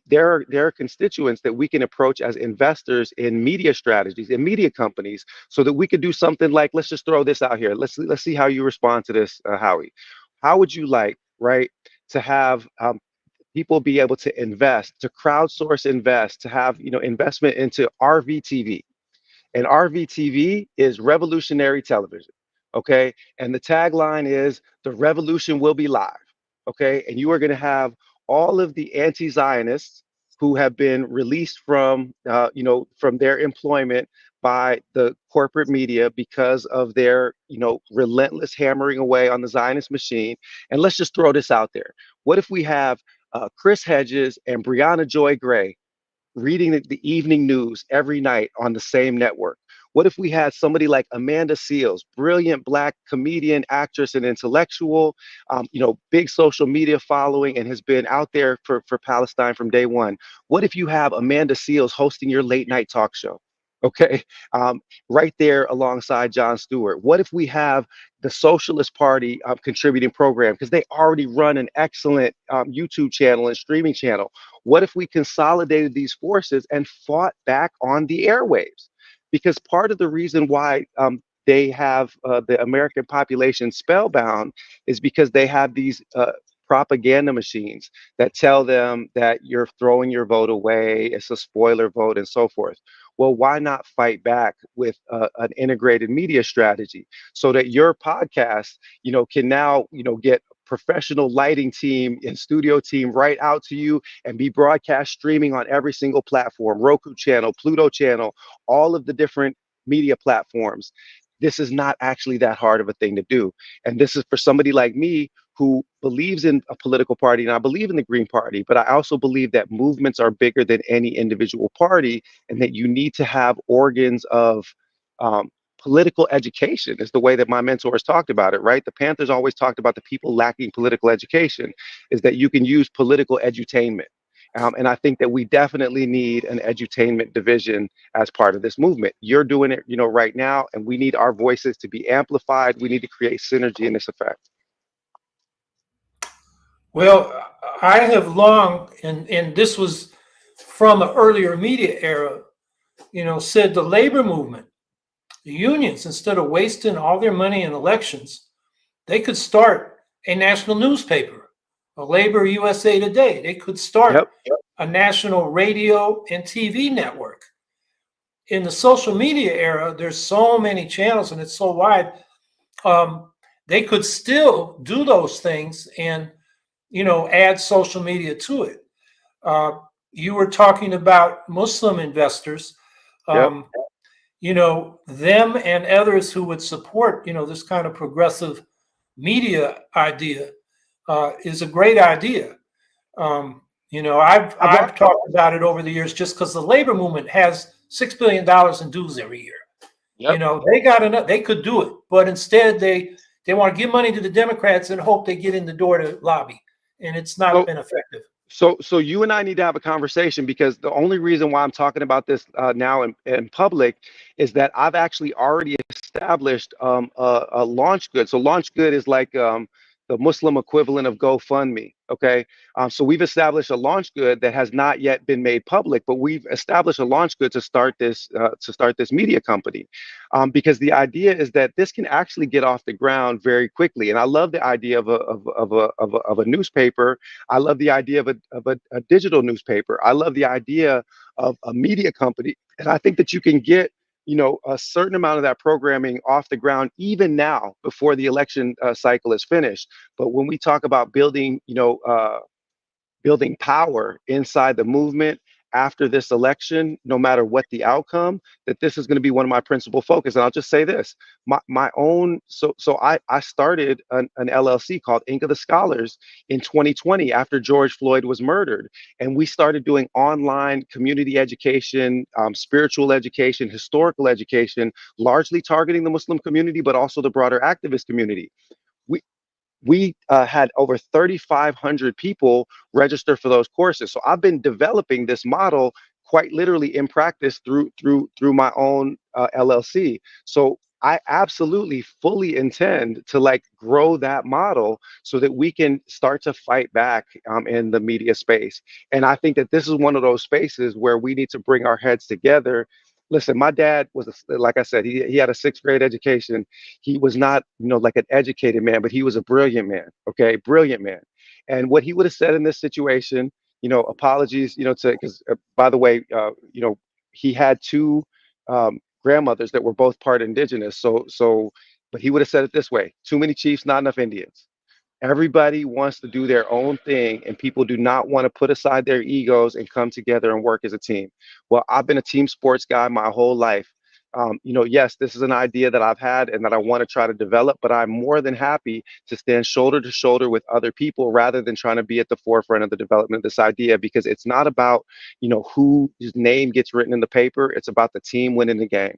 there are constituents that we can approach as investors in media strategies, in media companies, so that we could do something like, let's just throw this out here. Let's see how you respond to this, Howie. How would you like, right, to have people be able to invest, to crowdsource invest, to have investment into RVTV? And RVTV is revolutionary television. Okay. And the tagline is the revolution will be live. Okay. And you are going to have all of the anti-Zionists who have been released from their employment by the corporate media because of their, relentless hammering away on the Zionist machine. And let's just throw this out there. What if we have Chris Hedges and Brianna Joy Gray reading the evening news every night on the same network? What if we had somebody like Amanda Seales, brilliant Black comedian, actress, and intellectual, big social media following, and has been out there for Palestine from day one? What if you have Amanda Seales hosting your late night talk show? Okay, right there alongside Jon Stewart. What if we have the Socialist Party contributing program, because they already run an excellent YouTube channel and streaming channel? What if we consolidated these forces and fought back on the airwaves? Because part of the reason why they have the American population spellbound is because they have these propaganda machines that tell them that you're throwing your vote away, it's a spoiler vote, and so forth. Well, why not fight back with an integrated media strategy so that your podcast, can now, get professional lighting team and studio team right out to you and be broadcast streaming on every single platform, Roku channel, Pluto channel, all of the different media platforms. This is not actually that hard of a thing to do. And this is for somebody like me who believes in a political party, and I believe in the Green Party, but I also believe that movements are bigger than any individual party, and that you need to have organs of political education, is the way that my mentors talked about it, right? The Panthers always talked about the people lacking political education, is that you can use political edutainment. And I think that we definitely need an edutainment division as part of this movement. You're doing it, right now, and we need our voices to be amplified. We need to create synergy in this effect. Well, I have long, and this was from an earlier media era, said the labor movement, the unions, instead of wasting all their money in elections, they could start a national newspaper, a Labor USA Today. They could start a national radio and TV network. In the social media era, there's so many channels and it's so wide. They could still do those things and, add social media to it. You were talking about Muslim investors. Them and others who would support, this kind of progressive media idea is a great idea. I've talked about it over the years, just because the labor movement has $6 billion in dues every year. Yep. You know, they got enough, they could do it, but instead they want to give money to the Democrats and hope they get in the door to lobby. And it's not been effective. So you and I need to have a conversation, because the only reason why I'm talking about this now in public is that I've actually already established a launch good. So launch good is like the Muslim equivalent of GoFundMe. Okay, so we've established a launch good that has not yet been made public, but we've established a launch good to start this media company, because the idea is that this can actually get off the ground very quickly. And I love the idea of a newspaper. I love the idea of a digital newspaper. I love the idea of a media company. And I think that you can get, a certain amount of that programming off the ground even now before the election cycle is finished. But when we talk about building, building power inside the movement after this election, no matter what the outcome, that this is going to be one of my principal focus. And I'll just say this, my own, so I started an LLC called Ink of the Scholars in 2020 after George Floyd was murdered. And we started doing online community education, spiritual education, historical education, largely targeting the Muslim community, but also the broader activist community. We had over 3,500 people register for those courses. So I've been developing this model quite literally in practice through my own LLC. So I absolutely fully intend to like grow that model so that we can start to fight back in the media space. And I think that this is one of those spaces where we need to bring our heads together. Listen, my dad was, like I said, he had a sixth grade education. He was not, like an educated man, but he was a brilliant man. Okay, brilliant man. And what he would have said in this situation, apologies, because by the way, he had two grandmothers that were both part indigenous. But he would have said it this way: too many chiefs, not enough Indians. Everybody wants to do their own thing, and people do not want to put aside their egos and come together and work as a team. Well, I've been a team sports guy my whole life. Yes, this is an idea that I've had and that I want to try to develop, but I'm more than happy to stand shoulder to shoulder with other people rather than trying to be at the forefront of the development of this idea, because it's not about, whose name gets written in the paper. It's about the team winning the game.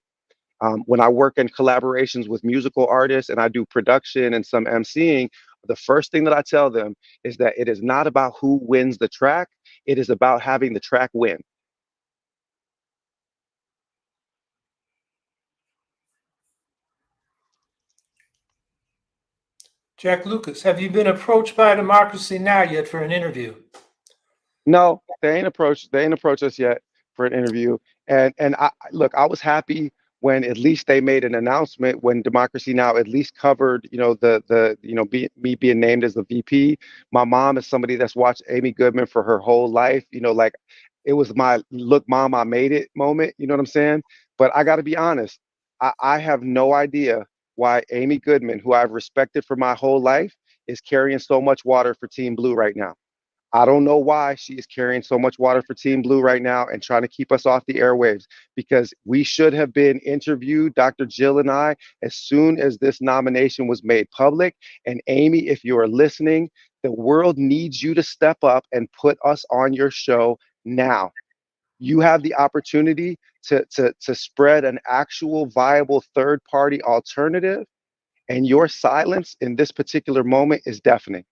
When I work in collaborations with musical artists and I do production and some emceeing, the first thing that I tell them is that it is not about who wins the track. It is about having the track win. Jack Lucas, have you been approached by Democracy Now! Yet for an interview? No, they ain't approached us yet for an interview. And look, I was happy when at least they made an announcement when Democracy Now! At least covered, me being named as the VP. My mom is somebody that's watched Amy Goodman for her whole life. Like it was my look, mom, I made it moment. You know what I'm saying? But I got to be honest, I have no idea why Amy Goodman, who I've respected for my whole life, is carrying so much water for Team Blue right now. I don't know why she is carrying so much water for Team Blue right now and trying to keep us off the airwaves, because we should have been interviewed, Dr. Jill and I, as soon as this nomination was made public. And Amy, if you are listening, the world needs you to step up and put us on your show now. You have the opportunity to spread an actual viable third party alternative, and your silence in this particular moment is deafening.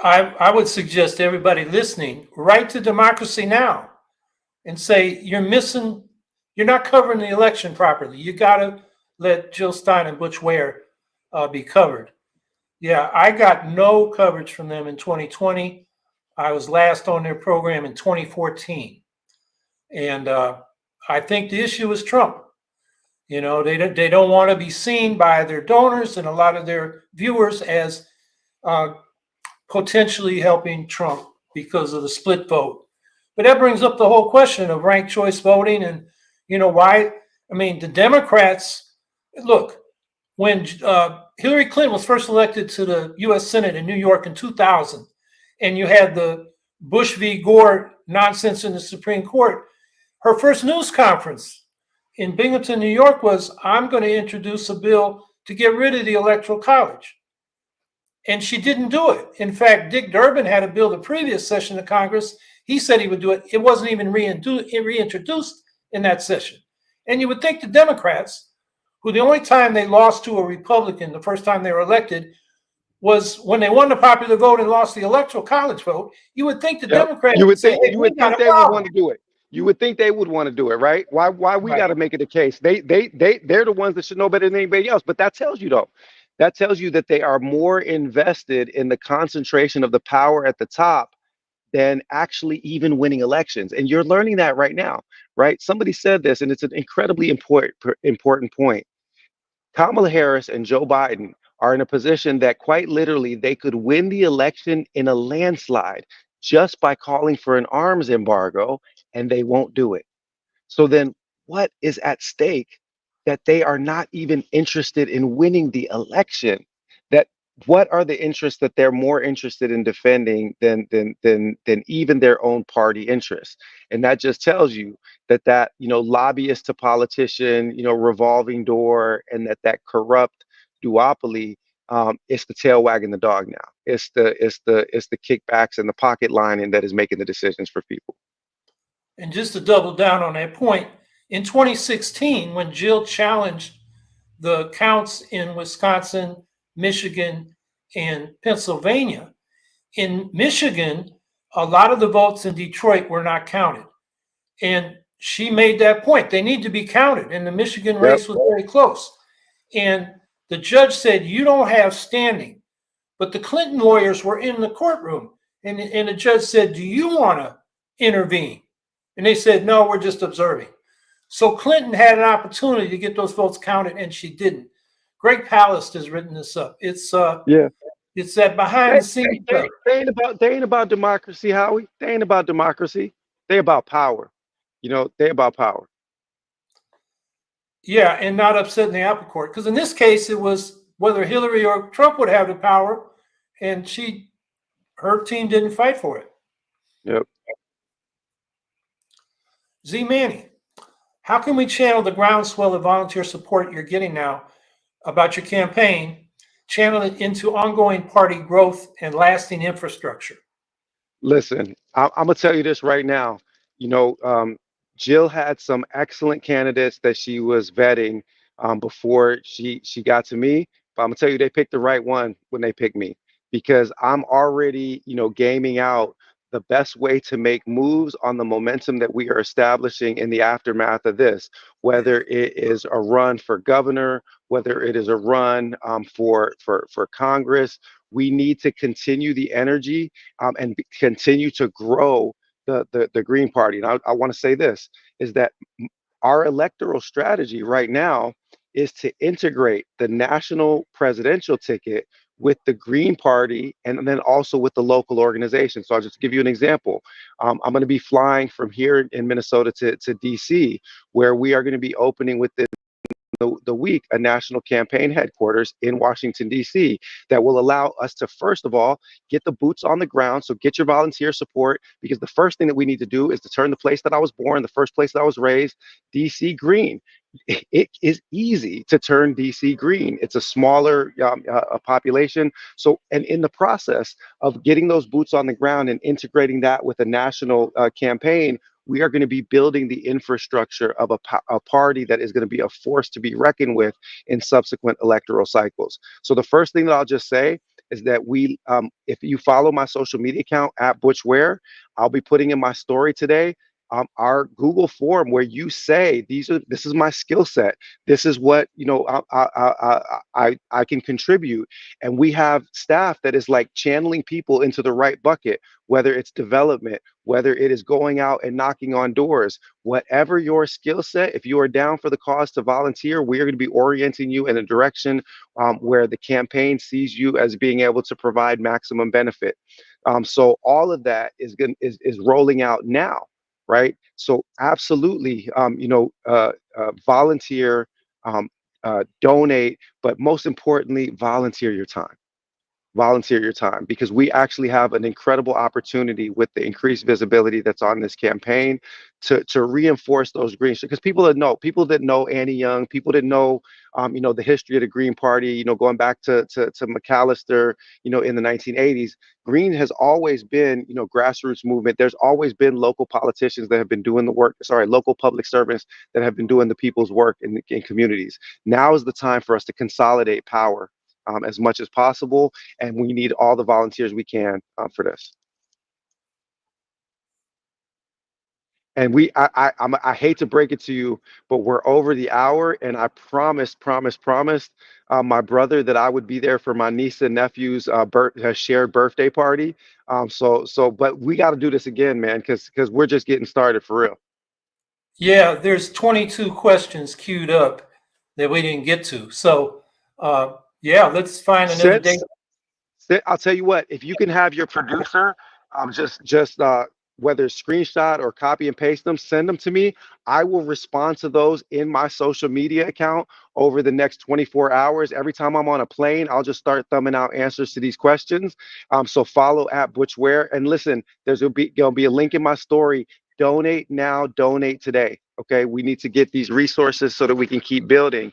I would suggest everybody listening, write to Democracy Now! And say, you're not covering the election properly. You got to let Jill Stein and Butch Ware be covered. Yeah, I got no coverage from them in 2020. I was last on their program in 2014. And I think the issue is Trump. They don't want to be seen by their donors and a lot of their viewers as potentially helping Trump because of the split vote. But that brings up the whole question of ranked choice voting and, why. I mean, the Democrats, look, when Hillary Clinton was first elected to the U.S. Senate in New York in 2000, and you had the Bush v. Gore nonsense in the Supreme Court, her first news conference in Binghamton, New York was, I'm going to introduce a bill to get rid of the Electoral College. And she didn't do it. In fact, Dick Durbin had a bill the previous session of Congress. He said he would do it. It wasn't even reintroduced in that session. And you would think the Democrats, who the only time they lost to a Republican, the first time they were elected, was when they won the popular vote and lost the electoral college vote. You would think the Democrats would say, hey, we got a they would problem. want to do it. You would think they would want to do it, right? Why we got to make it a case? They're the ones that should know better than anybody else. But that tells you though, that tells you that they are more invested in the concentration of the power at the top than actually even winning elections. And you're learning that right now, right? Somebody said this, and it's an incredibly important point. Kamala Harris and Joe Biden are in a position that quite literally they could win the election in a landslide just by calling for an arms embargo, and they won't do it. So then what is at stake that they are not even interested in winning the election? That what are the interests that they're more interested in defending than even their own party interests? And that just tells you that lobbyist to politician, revolving door, and that corrupt duopoly, it's the tail wagging the dog now. It's the kickbacks and the pocket lining that is making the decisions for people. And just to double down on that point, in 2016, when Jill challenged the counts in Wisconsin, Michigan, and Pennsylvania, in Michigan, a lot of the votes in Detroit were not counted. And she made that point. They need to be counted. And the Michigan race was very close. And the judge said, you don't have standing. But the Clinton lawyers were in the courtroom. And the judge said, do you want to intervene? And they said, no, we're just observing. So Clinton had an opportunity to get those votes counted, and she didn't. Greg Palast has written this up. It's that behind the scenes. They ain't about democracy, Howie. They ain't about democracy. They about power. They about power. Yeah, and not upsetting the apple cart. Because in this case, it was whether Hillary or Trump would have the power, and her team didn't fight for it. Yep. Z Manny, how can we channel the groundswell of volunteer support you're getting now about your campaign, channel it into ongoing party growth and lasting infrastructure? Listen, I'm gonna tell you this right now. Jill had some excellent candidates that she was vetting before she got to me. But I'm gonna tell you, they picked the right one when they picked me, because I'm already, gaming out the best way to make moves on the momentum that we are establishing in the aftermath of this, whether it is a run for governor, whether it is a run for Congress. We need to continue the energy and continue to grow the Green Party. And I want to say this, is that our electoral strategy right now is to integrate the national presidential ticket with the Green Party and then also with the local organization. So I'll just give you an example. I'm going to be flying from here in Minnesota to DC, where we are going to be opening with the week a national campaign headquarters in Washington, D.C., that will allow us to, first of all, get the boots on the ground. So get your volunteer support, because the first thing that we need to do is to turn the place that I was born, the first place that I was raised, D.C. green. It is easy to turn DC green. It's a smaller population. So, and in the process of getting those boots on the ground and integrating that with a national campaign, we are going to be building the infrastructure of a party that is going to be a force to be reckoned with in subsequent electoral cycles. So the first thing that I'll just say is that if you follow my social media account at Butch Ware, I'll be putting in my story today our Google form where you say, this is my skill set. This is what, I can contribute. And we have staff that is like channeling people into the right bucket, whether it's development, whether it is going out and knocking on doors, whatever your skill set. If you are down for the cause to volunteer, we are going to be orienting you in a direction where the campaign sees you as being able to provide maximum benefit. So all of that is rolling out now. Right. So absolutely, volunteer, donate, but most importantly, volunteer your time. volunteer your time, because we actually have an incredible opportunity with the increased visibility that's on this campaign to reinforce those greens, because people that know Annie Young, people that know the history of the Green Party, going back to McAllister, in the 1980s. Green has always been, grassroots movement. There's always been local politicians that have been doing the work, sorry, local public servants that have been doing the people's work in communities. Now is the time for us to consolidate power as much as possible, and we need all the volunteers we can for this. And I hate to break it to you, but we're over the hour, and I promised my brother that I would be there for my niece and nephew's shared birthday party. But we got to do this again, man, because we're just getting started for real. Yeah, there's 22 questions queued up that we didn't get to. So, yeah, let's find another date. I'll tell you what, if you can have your producer, just whether screenshot or copy and paste them, send them to me. I will respond to those in my social media account over the next 24 hours. Every time I'm on a plane, I'll just start thumbing out answers to these questions. So follow at Butch Ware. And listen, there's gonna be a link in my story. Donate now, donate today. Okay, we need to get these resources so that we can keep building.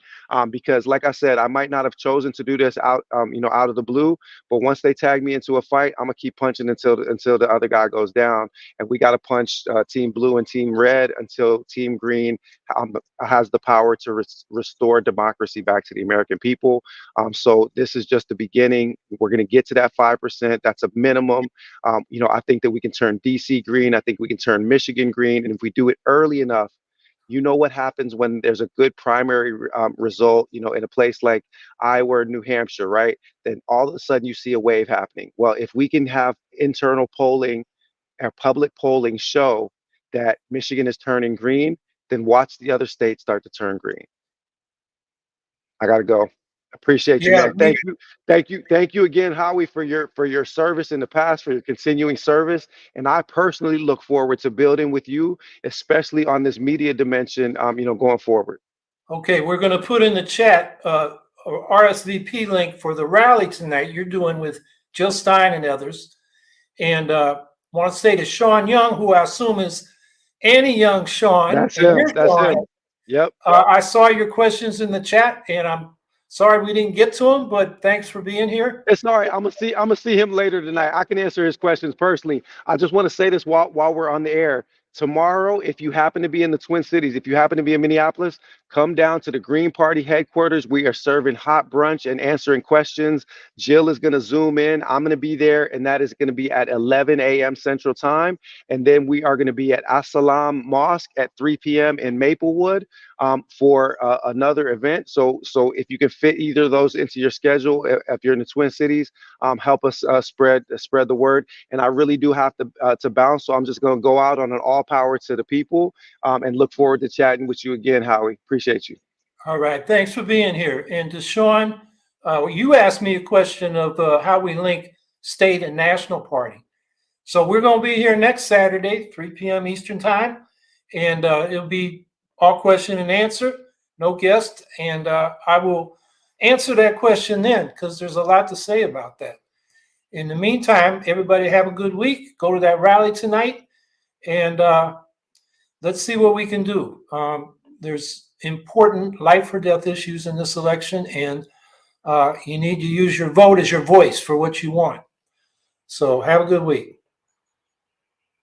Because, like I said, I might not have chosen to do this out of the blue, but once they tag me into a fight, I'm gonna keep punching until the other guy goes down. And we got to punch Team Blue and Team Red until Team Green has the power to restore democracy back to the American people. So this is just the beginning. We're going to get to that 5%. That's a minimum. I think that we can turn DC green. I think we can turn Michigan green. And if we do it early enough, you know what happens when there's a good primary result, in a place like Iowa or New Hampshire, right? Then all of a sudden you see a wave happening. Well, if we can have internal polling or public polling show that Michigan is turning green, then watch the other states start to turn green. I gotta go. Appreciate you, Yeah, man. Thank you again, Howie, for your service in the past, for your continuing service. And I personally look forward to building with you, especially on this media dimension, going forward. okay, we're going to put in the chat a RSVP link for the rally tonight you're doing with Jill Stein and others. And want to say to Sean Young, who I assume is Annie Young, Sean. That's him. That's him. Yep. I saw your questions in the chat, and I'm sorry we didn't get to them, but thanks for being here. It's all right. I'm gonna see him later tonight. I can answer his questions personally. I just want to say this while we're on the air. Tomorrow, if you happen to be in the Twin Cities, if you happen to be in Minneapolis, come down to the Green Party headquarters. We are serving hot brunch and answering questions. Jill is going to Zoom in. I'm going to be there, and that is going to be at 11 a.m. Central Time. And then we are going to be at As-Salam Mosque at 3 p.m. in Maplewood for another event. So if you can fit either of those into your schedule, if you're in the Twin Cities, help us spread the word. And I really do have to bounce, so I'm just going to go out on an all power to the people, and look forward to chatting with you again, Howie. Appreciate you. All right. Thanks for being here. And to Sean, you asked me a question of how we link state and national party. So we're going to be here next Saturday, 3 p.m. Eastern time. And it'll be all question and answer, no guest. And I will answer that question then, because there's a lot to say about that. In the meantime, everybody have a good week. Go to that rally tonight. And let's see what we can do. There's important life or death issues in this election, and you need to use your vote as your voice for what you want. So have a good week.